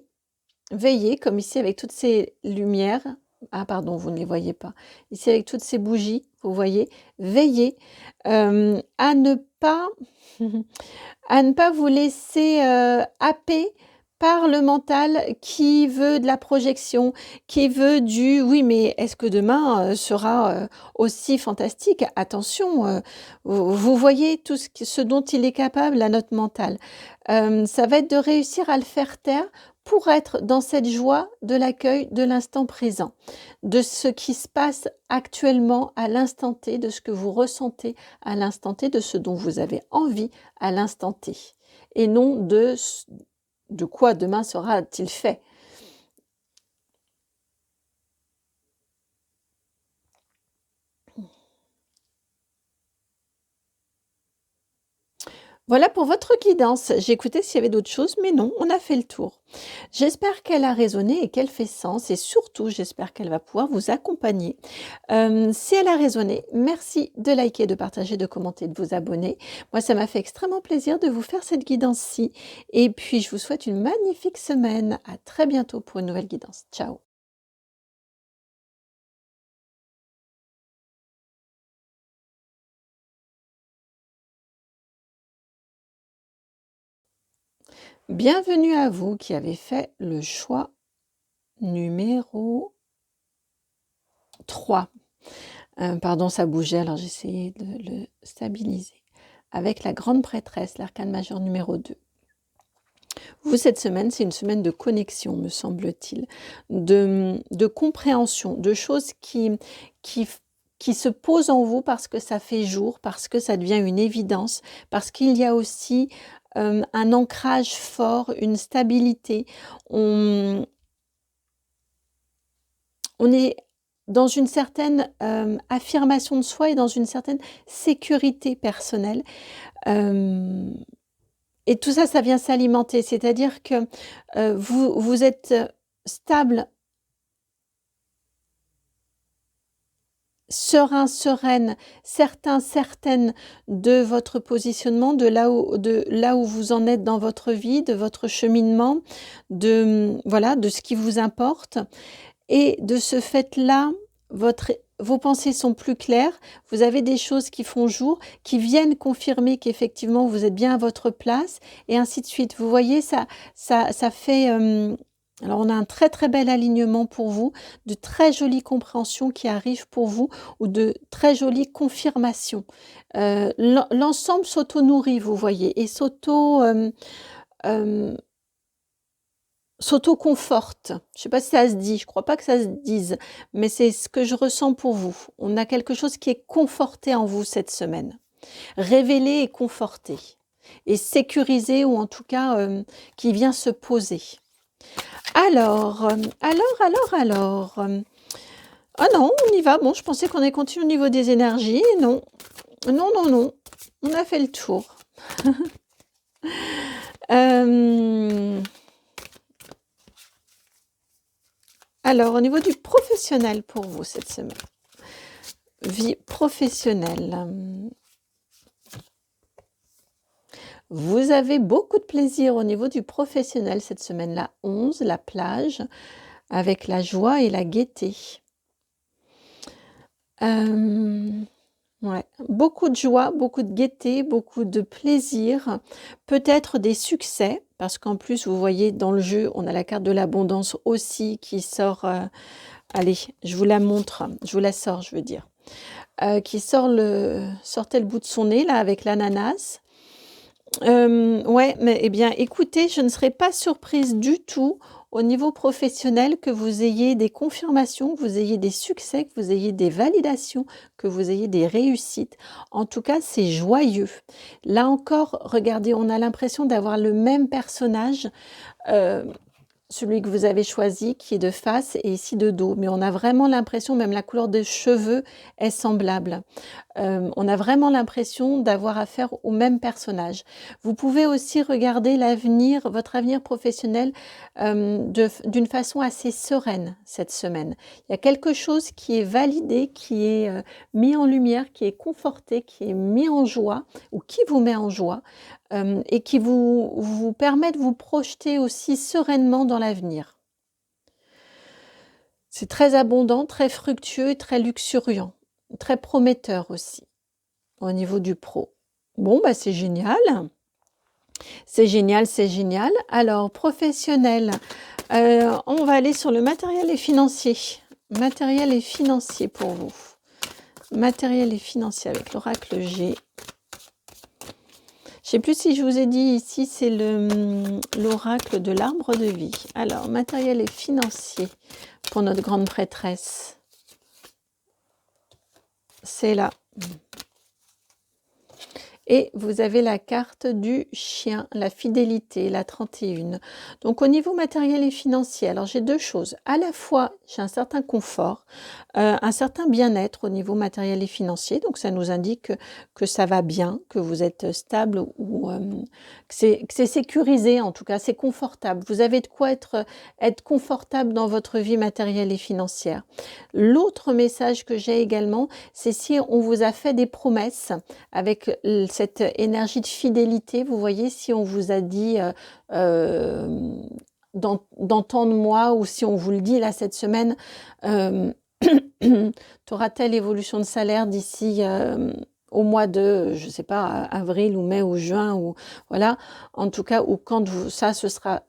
Speaker 1: comme ici avec toutes ces lumières. Ah pardon, vous ne les voyez pas. Ici avec toutes ces bougies, vous voyez, veillez à ne pas vous laisser happer par le mental qui veut de la projection, qui veut du « oui, mais est-ce que demain sera aussi fantastique ?» Attention, vous voyez tout ce dont il est capable, la note mentale. Ça va être de réussir à le faire taire pour être dans cette joie de l'accueil de l'instant présent, de ce qui se passe actuellement à l'instant T, de ce que vous ressentez à l'instant T, de ce dont vous avez envie à l'instant T, et non de quoi demain sera-t-il fait. Voilà pour votre guidance. J'ai écouté s'il y avait d'autres choses, mais non, on a fait le tour. J'espère qu'elle a résonné et qu'elle fait sens et surtout, j'espère qu'elle va pouvoir vous accompagner. Si elle a résonné, merci de liker, de partager, de commenter, de vous abonner. Moi, ça m'a fait extrêmement plaisir de vous faire cette guidance-ci. Et puis, je vous souhaite une magnifique semaine. À très bientôt pour une nouvelle guidance. Ciao. Bienvenue à vous qui avez fait le choix numéro 3. Pardon, ça bougeait, alors j'ai essayé de le stabiliser. Avec la grande prêtresse, l'arcane majeur numéro 2. Vous, cette semaine, c'est une semaine de connexion, me semble-t-il, de compréhension, de choses qui se posent en vous parce que ça fait jour, parce que ça devient une évidence, parce qu'il y a aussi un ancrage fort, une stabilité. On est dans une certaine affirmation de soi et dans une certaine sécurité personnelle. Et tout ça, ça vient s'alimenter. C'est-à-dire que vous êtes stable, serein, sereine, certain, certaine de votre positionnement, de là où vous en êtes dans votre vie, de votre cheminement, de ce qui vous importe. Et de ce fait-là, vos pensées sont plus claires, vous avez des choses qui font jour, qui viennent confirmer qu'effectivement vous êtes bien à votre place, et ainsi de suite. Vous voyez, ça fait Alors, on a un très, très bel alignement pour vous, de très jolies compréhensions qui arrivent pour vous ou de très jolies confirmations. L'ensemble s'auto-nourrit, vous voyez, et hem, s'auto-conforte. Je ne sais pas si ça se dit, je ne crois pas que ça se dise, mais c'est ce que je ressens pour vous. On a quelque chose qui est conforté en vous cette semaine. Révélé et conforté. Et sécurisé, ou en tout cas, qui vient se poser. Alors. Ah non, on y va. Bon, je pensais qu'on allait continuer au niveau des énergies. Non, non, non, non. On a fait le tour. Alors, au niveau du professionnel pour vous cette semaine. Vie professionnelle. Vous avez beaucoup de plaisir au niveau du professionnel cette semaine-là. 11, la plage, avec la joie et la gaieté. Ouais, beaucoup de joie, beaucoup de gaieté, beaucoup de plaisir, peut-être des succès, parce qu'en plus, vous voyez, dans le jeu, on a la carte de l'abondance aussi qui sort. Allez, je vous la montre, je vous la sors, je veux dire. Qui sortait le bout de son nez, là, avec l'ananas. Ouais, mais eh bien, écoutez, je ne serais pas surprise du tout au niveau professionnel que vous ayez des confirmations, que vous ayez des succès, que vous ayez des validations, que vous ayez des réussites. En tout cas, c'est joyeux. Là encore, regardez, on a l'impression d'avoir le même personnage, celui que vous avez choisi, qui est de face et ici de dos. Mais on a vraiment l'impression, même la couleur des cheveux est semblable. On a vraiment l'impression d'avoir affaire au même personnage. Vous pouvez aussi regarder l'avenir, votre avenir professionnel, d'une façon assez sereine cette semaine. Il y a quelque chose qui est validé, qui est mis en lumière, qui est conforté, qui est mis en joie, ou qui vous met en joie, et qui vous permet de vous projeter aussi sereinement dans l'avenir. C'est très abondant, très fructueux et très luxuriant, très prometteur aussi au niveau du pro. Bon, bah c'est génial. C'est génial, c'est génial. Alors, professionnel, on va aller sur le matériel et financier. Matériel et financier pour vous. Matériel et financier avec l'oracle G. Je ne sais plus si je vous ai dit ici, c'est l'oracle de l'arbre de vie. Alors, matériel et financier pour notre grande prêtresse. C'est là. Et vous avez la carte du chien, la fidélité, la 31. Donc, au niveau matériel et financier, alors j'ai deux choses. À la fois, j'ai un certain confort, un certain bien-être au niveau matériel et financier. Donc, ça nous indique que ça va bien, que vous êtes stable ou que c'est sécurisé, en tout cas, c'est confortable. Vous avez de quoi être confortable dans votre vie matérielle et financière. L'autre message que j'ai également, c'est si on vous a fait des promesses avec cette énergie de fidélité, vous voyez, si on vous a dit dans tant de mois, ou si on vous le dit là cette semaine, tu auras telle évolution de salaire d'ici au mois de, je ne sais pas, avril ou mai ou juin, ou voilà, en tout cas, ou quand ça, ce sera...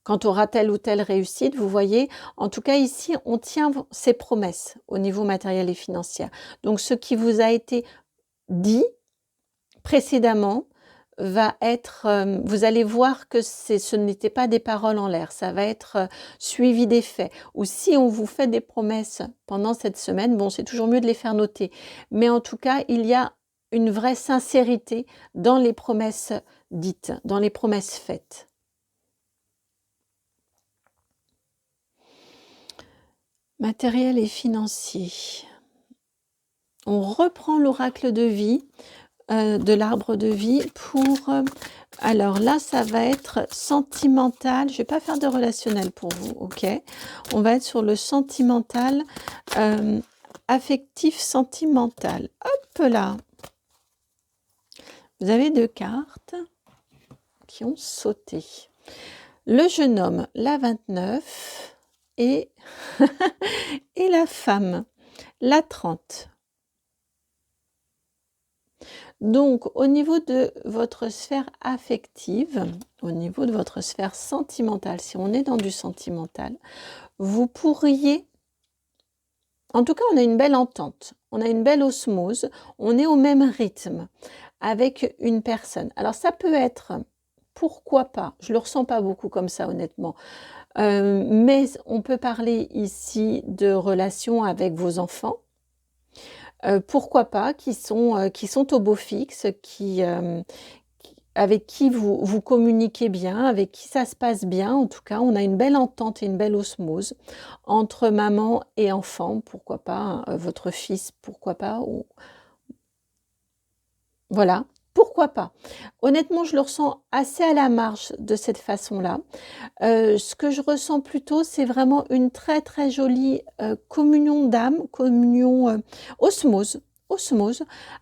Speaker 1: quand on aura telle ou telle réussite, vous voyez, en tout cas ici, on tient ses promesses au niveau matériel et financier. Donc, ce qui vous a été dit précédemment va être, vous allez voir que ce n'était pas des paroles en l'air, ça va être suivi des faits. Ou si on vous fait des promesses pendant cette semaine, bon, c'est toujours mieux de les faire noter, mais en tout cas, il y a une vraie sincérité dans les promesses dites, dans les promesses faites. Matériel et financier. On reprend l'oracle de vie, de l'arbre de vie pour... alors là, ça va être sentimental. Je ne vais pas faire de relationnel pour vous, ok? On va être sur le sentimental, affectif sentimental. Hop là! Vous avez deux cartes qui ont sauté. Le jeune homme, la 29, et, et la femme, la 30. Donc, au niveau de votre sphère affective, au niveau de votre sphère sentimentale, si on est dans du sentimental, vous pourriez, en tout cas, on a une belle entente, on a une belle osmose, on est au même rythme avec une personne. Alors, ça peut être, pourquoi pas, je le ressens pas beaucoup comme ça, honnêtement, mais on peut parler ici de relations avec vos enfants. Pourquoi pas, qui sont au beau fixe, avec qui vous communiquez bien, avec qui ça se passe bien. En tout cas, on a une belle entente et une belle osmose entre maman et enfant. Pourquoi pas, hein, votre fils, pourquoi pas, voilà, pourquoi pas. Honnêtement, je le ressens assez à la marge de cette façon-là. Ce que je ressens plutôt, c'est vraiment une très, très jolie, communion d'âme, communion, osmose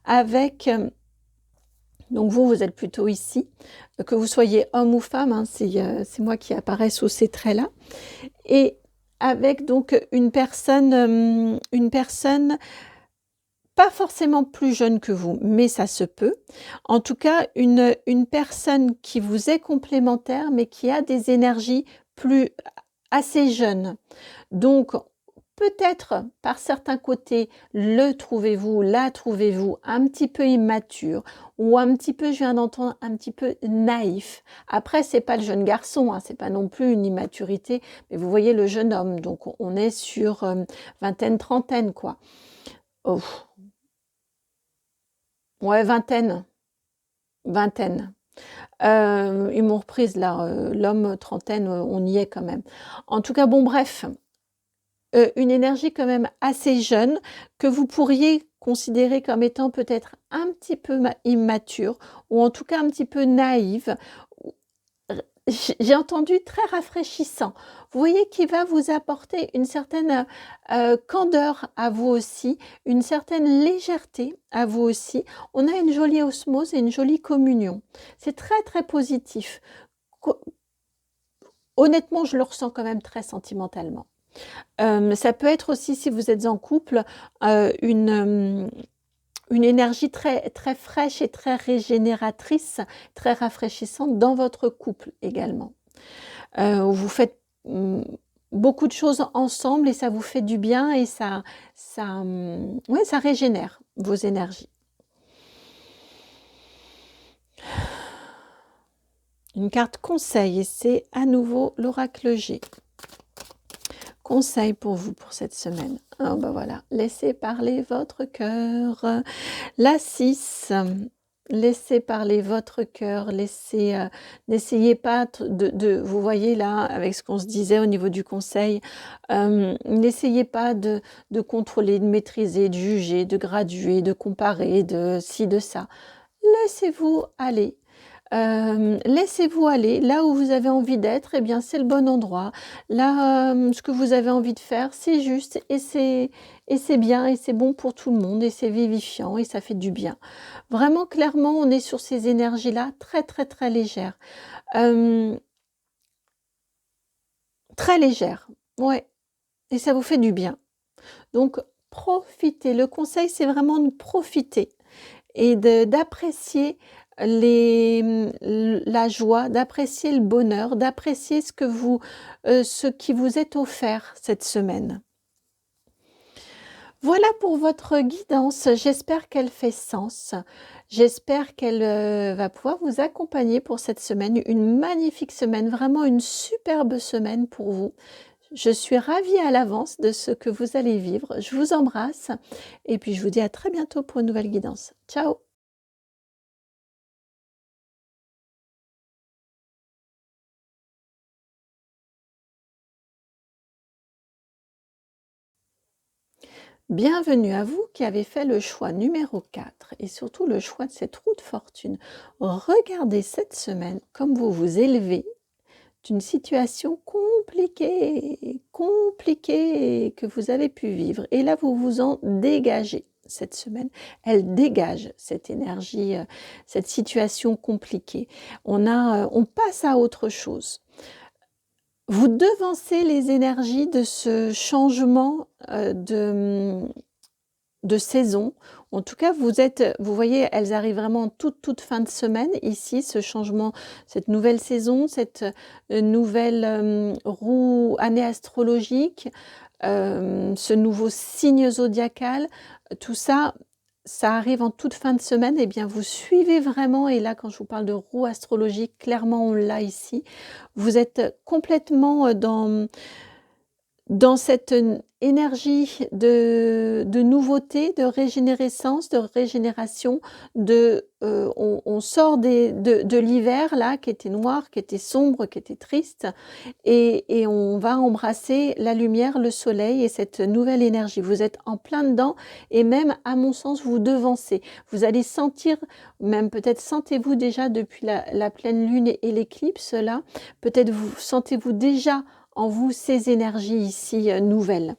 Speaker 1: avec, donc vous êtes plutôt ici, que vous soyez homme ou femme, hein, c'est moi qui apparaît sous ces traits-là, et avec donc une personne pas forcément plus jeune que vous, mais ça se peut. En tout cas, une personne qui vous est complémentaire, mais qui a des énergies plus assez jeunes. Donc, peut-être par certains côtés, la trouvez-vous un petit peu immature ou un petit peu, je viens d'entendre, un petit peu naïf. Après, c'est pas le jeune garçon, hein, c'est pas non plus une immaturité, mais vous voyez le jeune homme, donc on est sur vingtaine, trentaine, quoi. Oh. Ouais, vingtaine. Humour prise là, l'homme trentaine, on y est quand même. En tout cas, bon bref, une énergie quand même assez jeune que vous pourriez considérer comme étant peut-être un petit peu immature ou en tout cas un petit peu naïve. J'ai entendu très rafraîchissant. Vous voyez qu'il va vous apporter une certaine candeur à vous aussi, une certaine légèreté à vous aussi. On a une jolie osmose et une jolie communion. C'est très très positif. Honnêtement, je le ressens quand même très sentimentalement. Ça peut être aussi, si vous êtes en couple, une énergie très, très fraîche et très régénératrice, très rafraîchissante dans votre couple également. Où vous faites beaucoup de choses ensemble et ça vous fait du bien et ouais, ça régénère vos énergies. Une carte conseil et c'est à nouveau l'oracle G. Conseil pour vous pour cette semaine. Ah ben voilà, laissez parler votre cœur. La 6, laissez parler votre cœur, n'essayez pas vous voyez là, avec ce qu'on se disait au niveau du conseil, n'essayez pas de contrôler, de maîtriser, de juger, de graduer, de comparer, de ci, de ça. Laissez-vous aller. Laissez-vous aller là où vous avez envie d'être, eh bien c'est le bon endroit. Là, ce que vous avez envie de faire, c'est juste et c'est bien et c'est bon pour tout le monde et c'est vivifiant et ça fait du bien. Vraiment, clairement, on est sur ces énergies-là très, très, très légères. Très légères, ouais, et ça vous fait du bien. Donc profitez. Le conseil, c'est vraiment de profiter et d'apprécier la joie, d'apprécier le bonheur, d'apprécier ce qui vous est offert cette semaine. Voilà pour votre guidance. J'espère qu'elle fait sens. J'espère qu'elle va pouvoir vous accompagner pour cette semaine. Une magnifique semaine, vraiment une superbe semaine pour vous. Je suis ravie à l'avance de ce que vous allez vivre. Je vous embrasse et puis je vous dis à très bientôt pour une nouvelle guidance. Ciao! Bienvenue à vous qui avez fait le choix numéro 4 et surtout le choix de cette roue de fortune. Regardez cette semaine comme vous vous élevez d'une situation compliquée que vous avez pu vivre. Et là, vous vous en dégagez cette semaine. Elle dégage cette énergie, cette situation compliquée. On passe à autre chose. Vous devancez les énergies de ce changement de saison En tout cas, vous voyez, elles arrivent vraiment en toute fin de semaine ici, ce changement, cette nouvelle saison, cette nouvelle année astrologique, ce nouveau signe zodiacal, tout ça, ça arrive en toute fin de semaine. Eh bien, vous suivez vraiment, et là, quand je vous parle de roue astrologique, clairement, on l'a ici. Vous êtes complètement dans cette énergie de nouveauté, de régénérescence, de régénération, on sort de l'hiver là, qui était noir, qui était sombre, qui était triste, et on va embrasser la lumière, le soleil et cette nouvelle énergie. Vous êtes en plein dedans, et même, à mon sens, vous devancez. Vous allez sentir, même peut-être sentez-vous déjà depuis la pleine lune et l'éclipse là, peut-être sentez-vous déjà en vous ces énergies ici nouvelles,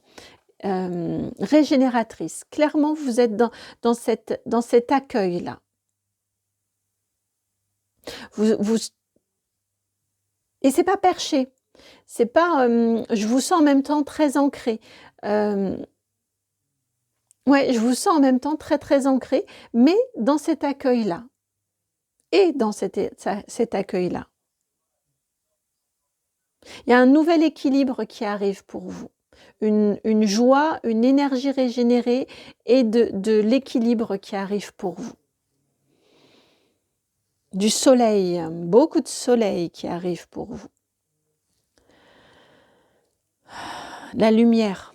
Speaker 1: régénératrices. Clairement, vous êtes dans cet accueil-là. Et c'est pas perché. C'est pas, je vous sens en même temps très ancré. Ouais, je vous sens en même temps très ancré, mais dans cet accueil-là. Et dans cet accueil-là. Il y a un nouvel équilibre qui arrive pour vous. Une joie, une énergie régénérée et de l'équilibre qui arrive pour vous. Du soleil, beaucoup de soleil qui arrive pour vous. La lumière.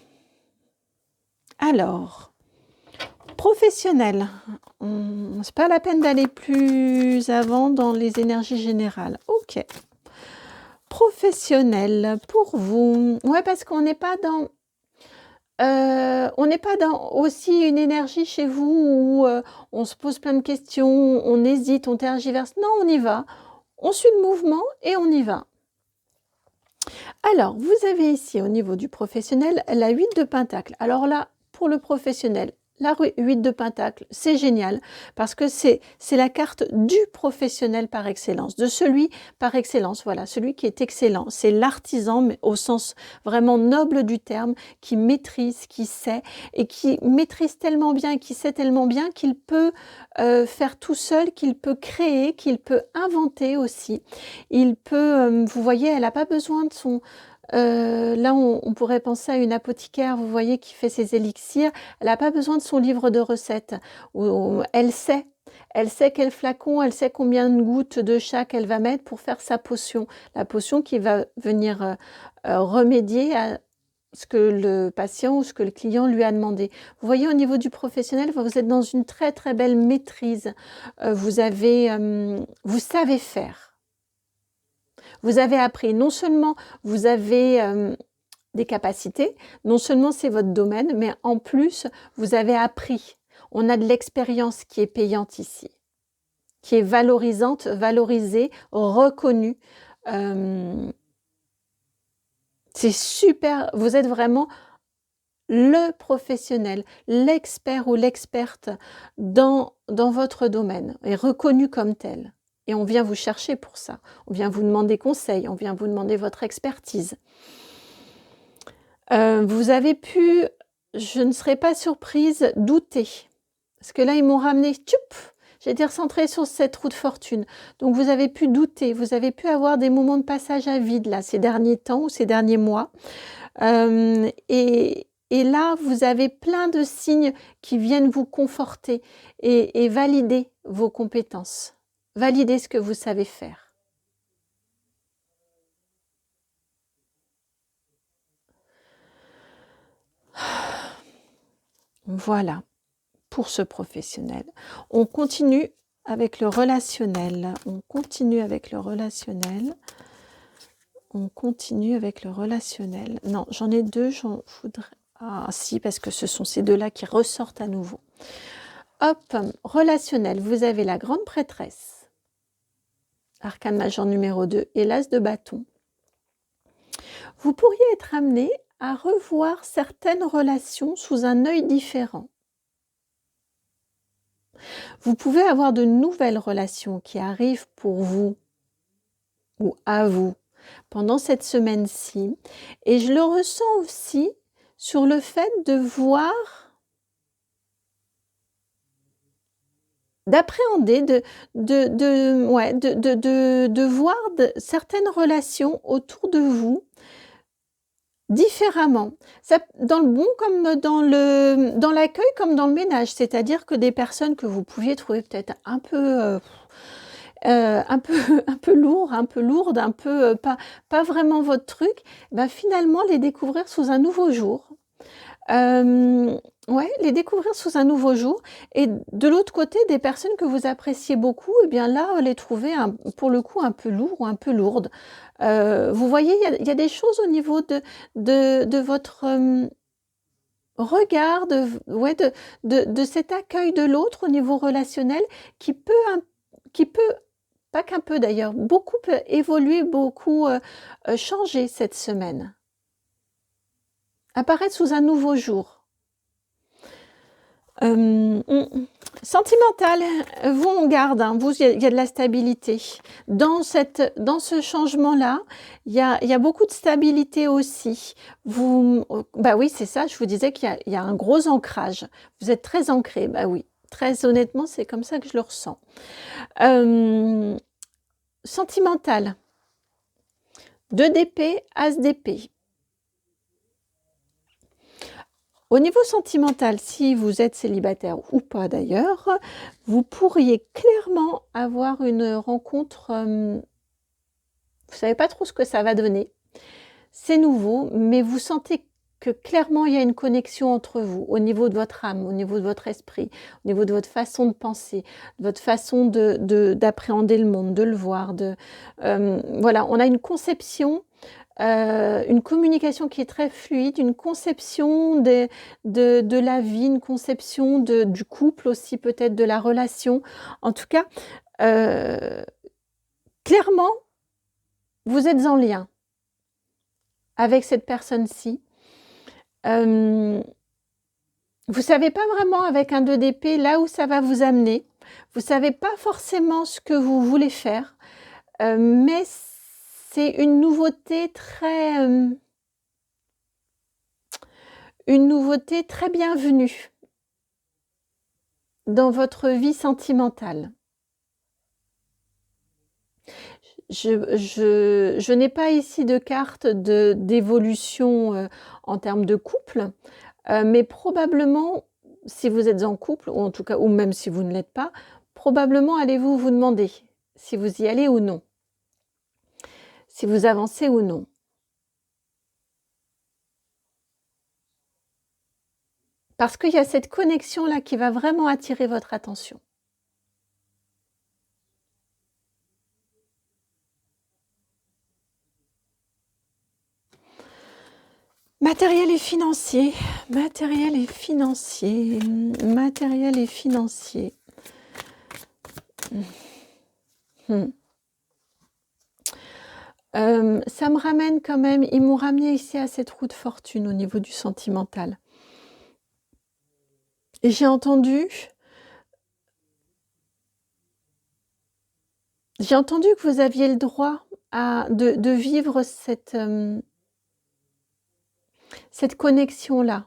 Speaker 1: Alors, professionnel. C'est pas la peine d'aller plus avant dans les énergies générales. Ok. Professionnel pour vous. Ouais, parce qu'on n'est pas dans... on n'est pas dans aussi une énergie chez vous où on se pose plein de questions, on hésite, on tergiverse. Non, on y va. On suit le mouvement et on y va. Alors, vous avez ici au niveau du professionnel la 8 de Pentacle. Alors là, pour le professionnel, la 8 de Pentacle, c'est génial parce que c'est la carte du professionnel par excellence, de celui par excellence, voilà, celui qui est excellent. C'est l'artisan, mais au sens vraiment noble du terme, qui maîtrise, qui sait, et qui maîtrise tellement bien, qui sait tellement bien qu'il peut faire tout seul, qu'il peut créer, qu'il peut inventer aussi. Il peut, vous voyez, elle n'a pas besoin de son... là, on pourrait penser à une apothicaire, vous voyez, qui fait ses élixirs. Elle n'a pas besoin de son livre de recettes. Elle sait quel flacon, elle sait combien de gouttes de chaque elle va mettre pour faire sa potion. La potion qui va venir remédier à ce que le patient ou ce que le client lui a demandé. Vous voyez, au niveau du professionnel, vous êtes dans une très belle maîtrise. Vous savez faire. Vous avez appris, non seulement vous avez des capacités, non seulement c'est votre domaine, mais en plus, vous avez appris. On a de l'expérience qui est payante ici, qui est valorisante, valorisée, reconnue. C'est super, vous êtes vraiment le professionnel, l'expert ou l'experte dans votre domaine, est reconnu comme tel. Et on vient vous chercher pour ça. On vient vous demander conseil, on vient vous demander votre expertise. Vous avez pu, je ne serais pas surprise, douter. Parce que là, ils m'ont ramené, j'ai été recentrée sur cette roue de fortune. Donc, vous avez pu douter, vous avez pu avoir des moments de passage à vide, là, ces derniers temps ou ces derniers mois. Et là, vous avez plein de signes qui viennent vous conforter et valider vos compétences. Valider ce que vous savez faire. Voilà, pour ce professionnel. On continue avec le relationnel. On continue avec le relationnel. On continue avec le relationnel. Non, j'en ai deux, j'en voudrais... Ah si, parce que ce sont ces deux-là qui ressortent à nouveau. Hop, relationnel, vous avez la grande prêtresse, arcane majeur numéro 2, et l'as de bâton. Vous pourriez être amené à revoir certaines relations sous un œil différent. Vous pouvez avoir de nouvelles relations qui arrivent pour vous ou à vous pendant cette semaine-ci. Et je le ressens aussi sur le fait de voir d'appréhender, ouais, de voir certaines relations autour de vous différemment. Ça, dans le bon comme dans l'accueil comme dans le ménage. C'est-à-dire que des personnes que vous pouviez trouver peut-être un peu un peu lourd, un peu lourde, un peu, pas vraiment votre truc, bah, finalement les découvrir sous un nouveau jour. Ouais, les découvrir sous un nouveau jour et de l'autre côté, des personnes que vous appréciez beaucoup et bien là, les trouver pour le coup un peu lourds ou un peu lourdes. Vous voyez, il y a des choses au niveau de votre, regard, ouais, de cet accueil de l'autre au niveau relationnel qui peut pas qu'un peu d'ailleurs, beaucoup peut évoluer, beaucoup, changer cette semaine. Apparaître sous un nouveau jour. Sentimental, vous on garde, hein, vous il y a de la stabilité. Dans ce changement-là, il y a beaucoup de stabilité aussi. Bah oui, c'est ça, je vous disais qu'il y a un gros ancrage. Vous êtes très ancré, bah oui. Très honnêtement, c'est comme ça que je le ressens. Sentimental. 2 d'épée, as d'épée. Au niveau sentimental, si vous êtes célibataire ou pas d'ailleurs, vous pourriez clairement avoir une rencontre, vous savez pas trop ce que ça va donner. C'est nouveau, mais vous sentez que clairement il y a une connexion entre vous, au niveau de votre âme, au niveau de votre esprit, au niveau de votre façon de penser, de votre façon d'appréhender le monde, de le voir. Voilà, on a une conception, une communication qui est très fluide, une conception de la vie, une conception du couple aussi, peut-être de la relation. En tout cas, clairement, vous êtes en lien avec cette personne-ci. Vous savez pas vraiment avec un 2 d'épée là où ça va vous amener. Vous savez pas forcément ce que vous voulez faire, mais c'est une nouveauté très bienvenue dans votre vie sentimentale. Je n'ai pas ici de carte d'évolution en termes de couple, mais probablement, si vous êtes en couple, ou en tout cas, ou même si vous ne l'êtes pas, probablement allez-vous vous demander si vous y allez ou non, si vous avancez ou non. Parce qu'il y a cette connexion-là qui va vraiment attirer votre attention. Matériel et financier, matériel et financier, matériel et financier. Ça me ramène quand même, ils m'ont ramené ici à cette roue de fortune au niveau du sentimental. Et j'ai entendu que vous aviez le droit de vivre cette connexion-là.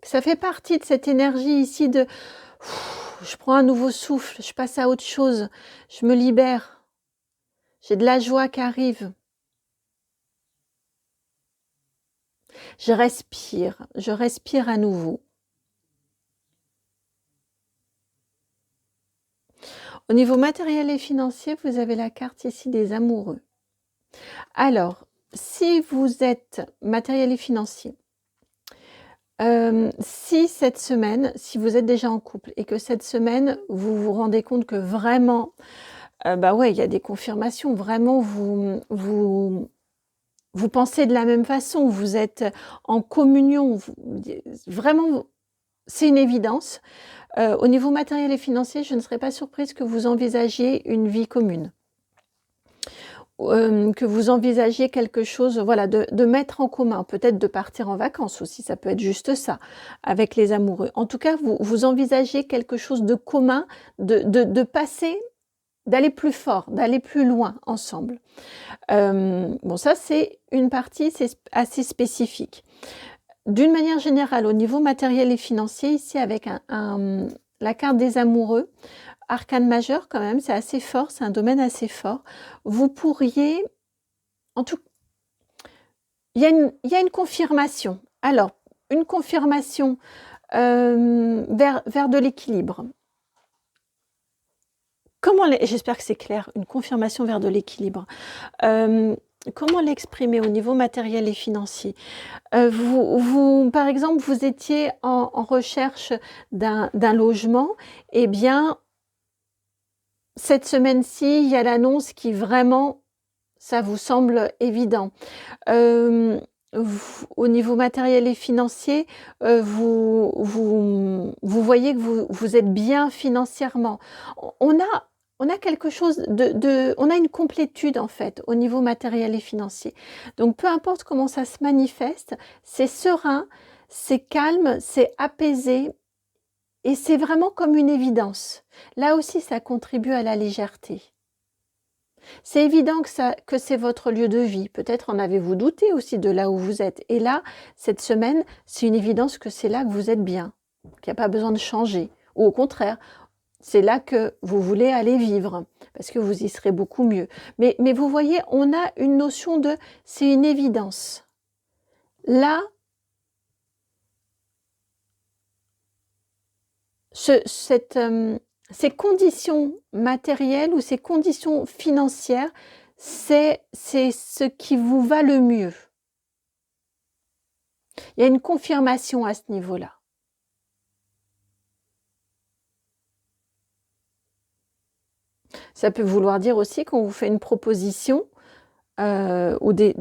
Speaker 1: Ça fait partie de cette énergie ici de je prends un nouveau souffle, je passe à autre chose, je me libère. J'ai de la joie qui arrive. Je respire à nouveau. Au niveau matériel et financier, vous avez la carte ici des amoureux. Alors, si vous êtes matériel et financier, si cette semaine, si vous êtes déjà en couple et que cette semaine, vous vous rendez compte que vraiment, bah ouais, il y a des confirmations, vraiment vous pensez de la même façon, vous êtes en communion, vraiment, c'est une évidence. Au niveau matériel et financier, je ne serais pas surprise que vous envisagiez une vie commune. Que vous envisagiez quelque chose, voilà, de mettre en commun, peut-être de partir en vacances aussi, ça peut être juste ça, avec les amoureux. En tout cas, vous envisagez quelque chose de commun, de passer, d'aller plus fort, d'aller plus loin ensemble. Bon, ça, c'est une partie, c'est assez spécifique. d'une manière générale, au niveau matériel et financier, ici avec la carte des amoureux, arcane majeur quand même, c'est assez fort, c'est un domaine assez fort. Vous pourriez, en tout il y a une confirmation. Alors, une confirmation vers de l'équilibre. J'espère que c'est clair, une confirmation vers de l'équilibre. Comment l'exprimer au niveau matériel et financier? Par exemple, vous étiez en recherche d'un logement, eh bien, cette semaine-ci, il y a l'annonce qui vraiment, ça vous semble évident. Au niveau matériel et financier, vous voyez que vous êtes bien financièrement. On a quelque chose on a une complétude en fait au niveau matériel et financier. Donc peu importe comment ça se manifeste, c'est serein, c'est calme, c'est apaisé et c'est vraiment comme une évidence. Là aussi, ça contribue à la légèreté. C'est évident que c'est votre lieu de vie. Peut-être en avez-vous douté aussi de là où vous êtes. Et là, cette semaine, c'est une évidence que c'est là que vous êtes bien, qu'il n'y a pas besoin de changer. Ou au contraire, c'est là que vous voulez aller vivre, parce que vous y serez beaucoup mieux. Mais vous voyez, on a une notion de c'est une évidence. Là, ces conditions matérielles ou ces conditions financières, c'est ce qui vous va le mieux. Il y a une confirmation à ce niveau-là. Ça peut vouloir dire aussi qu'on vous fait une proposition ou des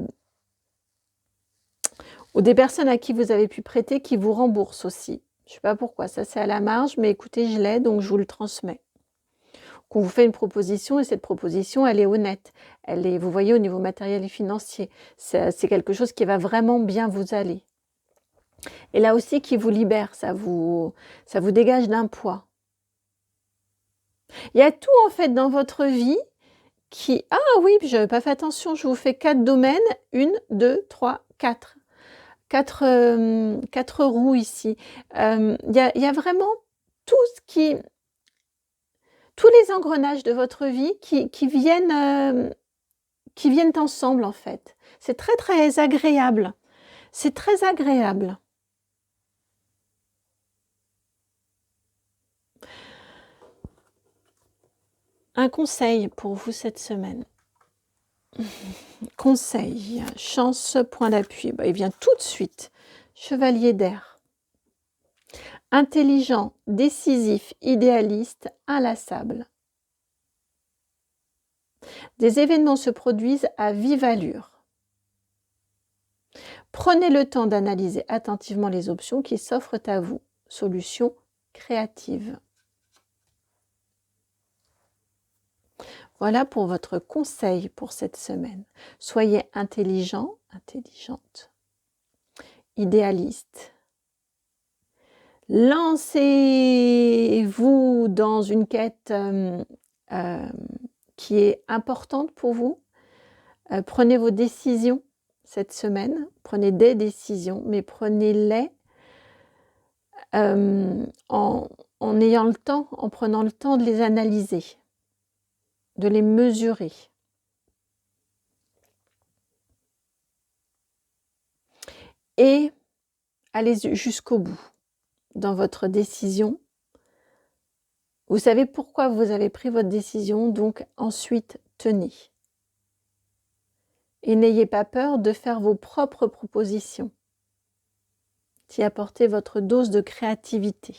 Speaker 1: personnes à qui vous avez pu prêter qui vous remboursent aussi. Je ne sais pas pourquoi, ça c'est à la marge, mais écoutez, je l'ai, donc je vous le transmets. Qu'on vous fait une proposition et cette proposition, elle est honnête. Vous voyez, au niveau matériel et financier, c'est quelque chose qui va vraiment bien vous aller. Et là aussi, qui vous libère, ça vous dégage d'un poids. Il y a tout en fait dans votre vie qui... Ah oui, je n'avais pas fait attention, je vous fais 4 domaines. 1, 2, 3, 4. 4 roues ici. Il y a vraiment tout ce qui... Tous les engrenages de votre vie qui viennent ensemble en fait. C'est très très agréable. C'est très agréable. Un conseil pour vous cette semaine. Conseil, chance, point d'appui. Il vient tout de suite. Chevalier d'air. Intelligent, décisif, idéaliste, inlassable. Des événements se produisent à vive allure. Prenez le temps d'analyser attentivement les options qui s'offrent à vous. Solution créative. Voilà pour votre conseil pour cette semaine. Soyez intelligent, intelligente, idéaliste. Lancez-vous dans une quête qui est importante pour vous. Prenez vos décisions cette semaine. Prenez des décisions, mais prenez-les en ayant le temps, en prenant le temps de les analyser, de les mesurer. Et allez jusqu'au bout dans votre décision. Vous savez pourquoi vous avez pris votre décision, donc ensuite tenez. Et n'ayez pas peur de faire vos propres propositions. D'y apporter votre dose de créativité.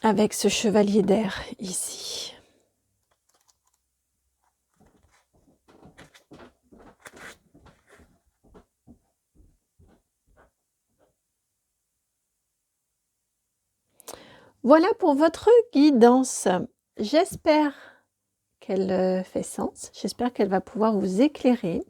Speaker 1: Avec ce chevalier d'air ici. Voilà pour votre guidance. J'espère qu'elle fait sens. J'espère qu'elle va pouvoir vous éclairer.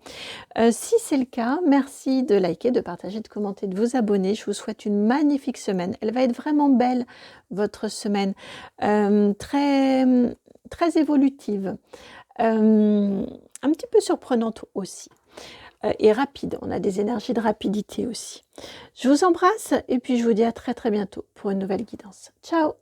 Speaker 1: Si c'est le cas, merci de liker, de partager, de commenter, de vous abonner. Je vous souhaite une magnifique semaine. Elle va être vraiment belle, votre semaine. Très, très évolutive. Un petit peu surprenante aussi. et rapide. On a des énergies de rapidité aussi. Je vous embrasse et puis je vous dis à très très bientôt pour une nouvelle guidance. Ciao!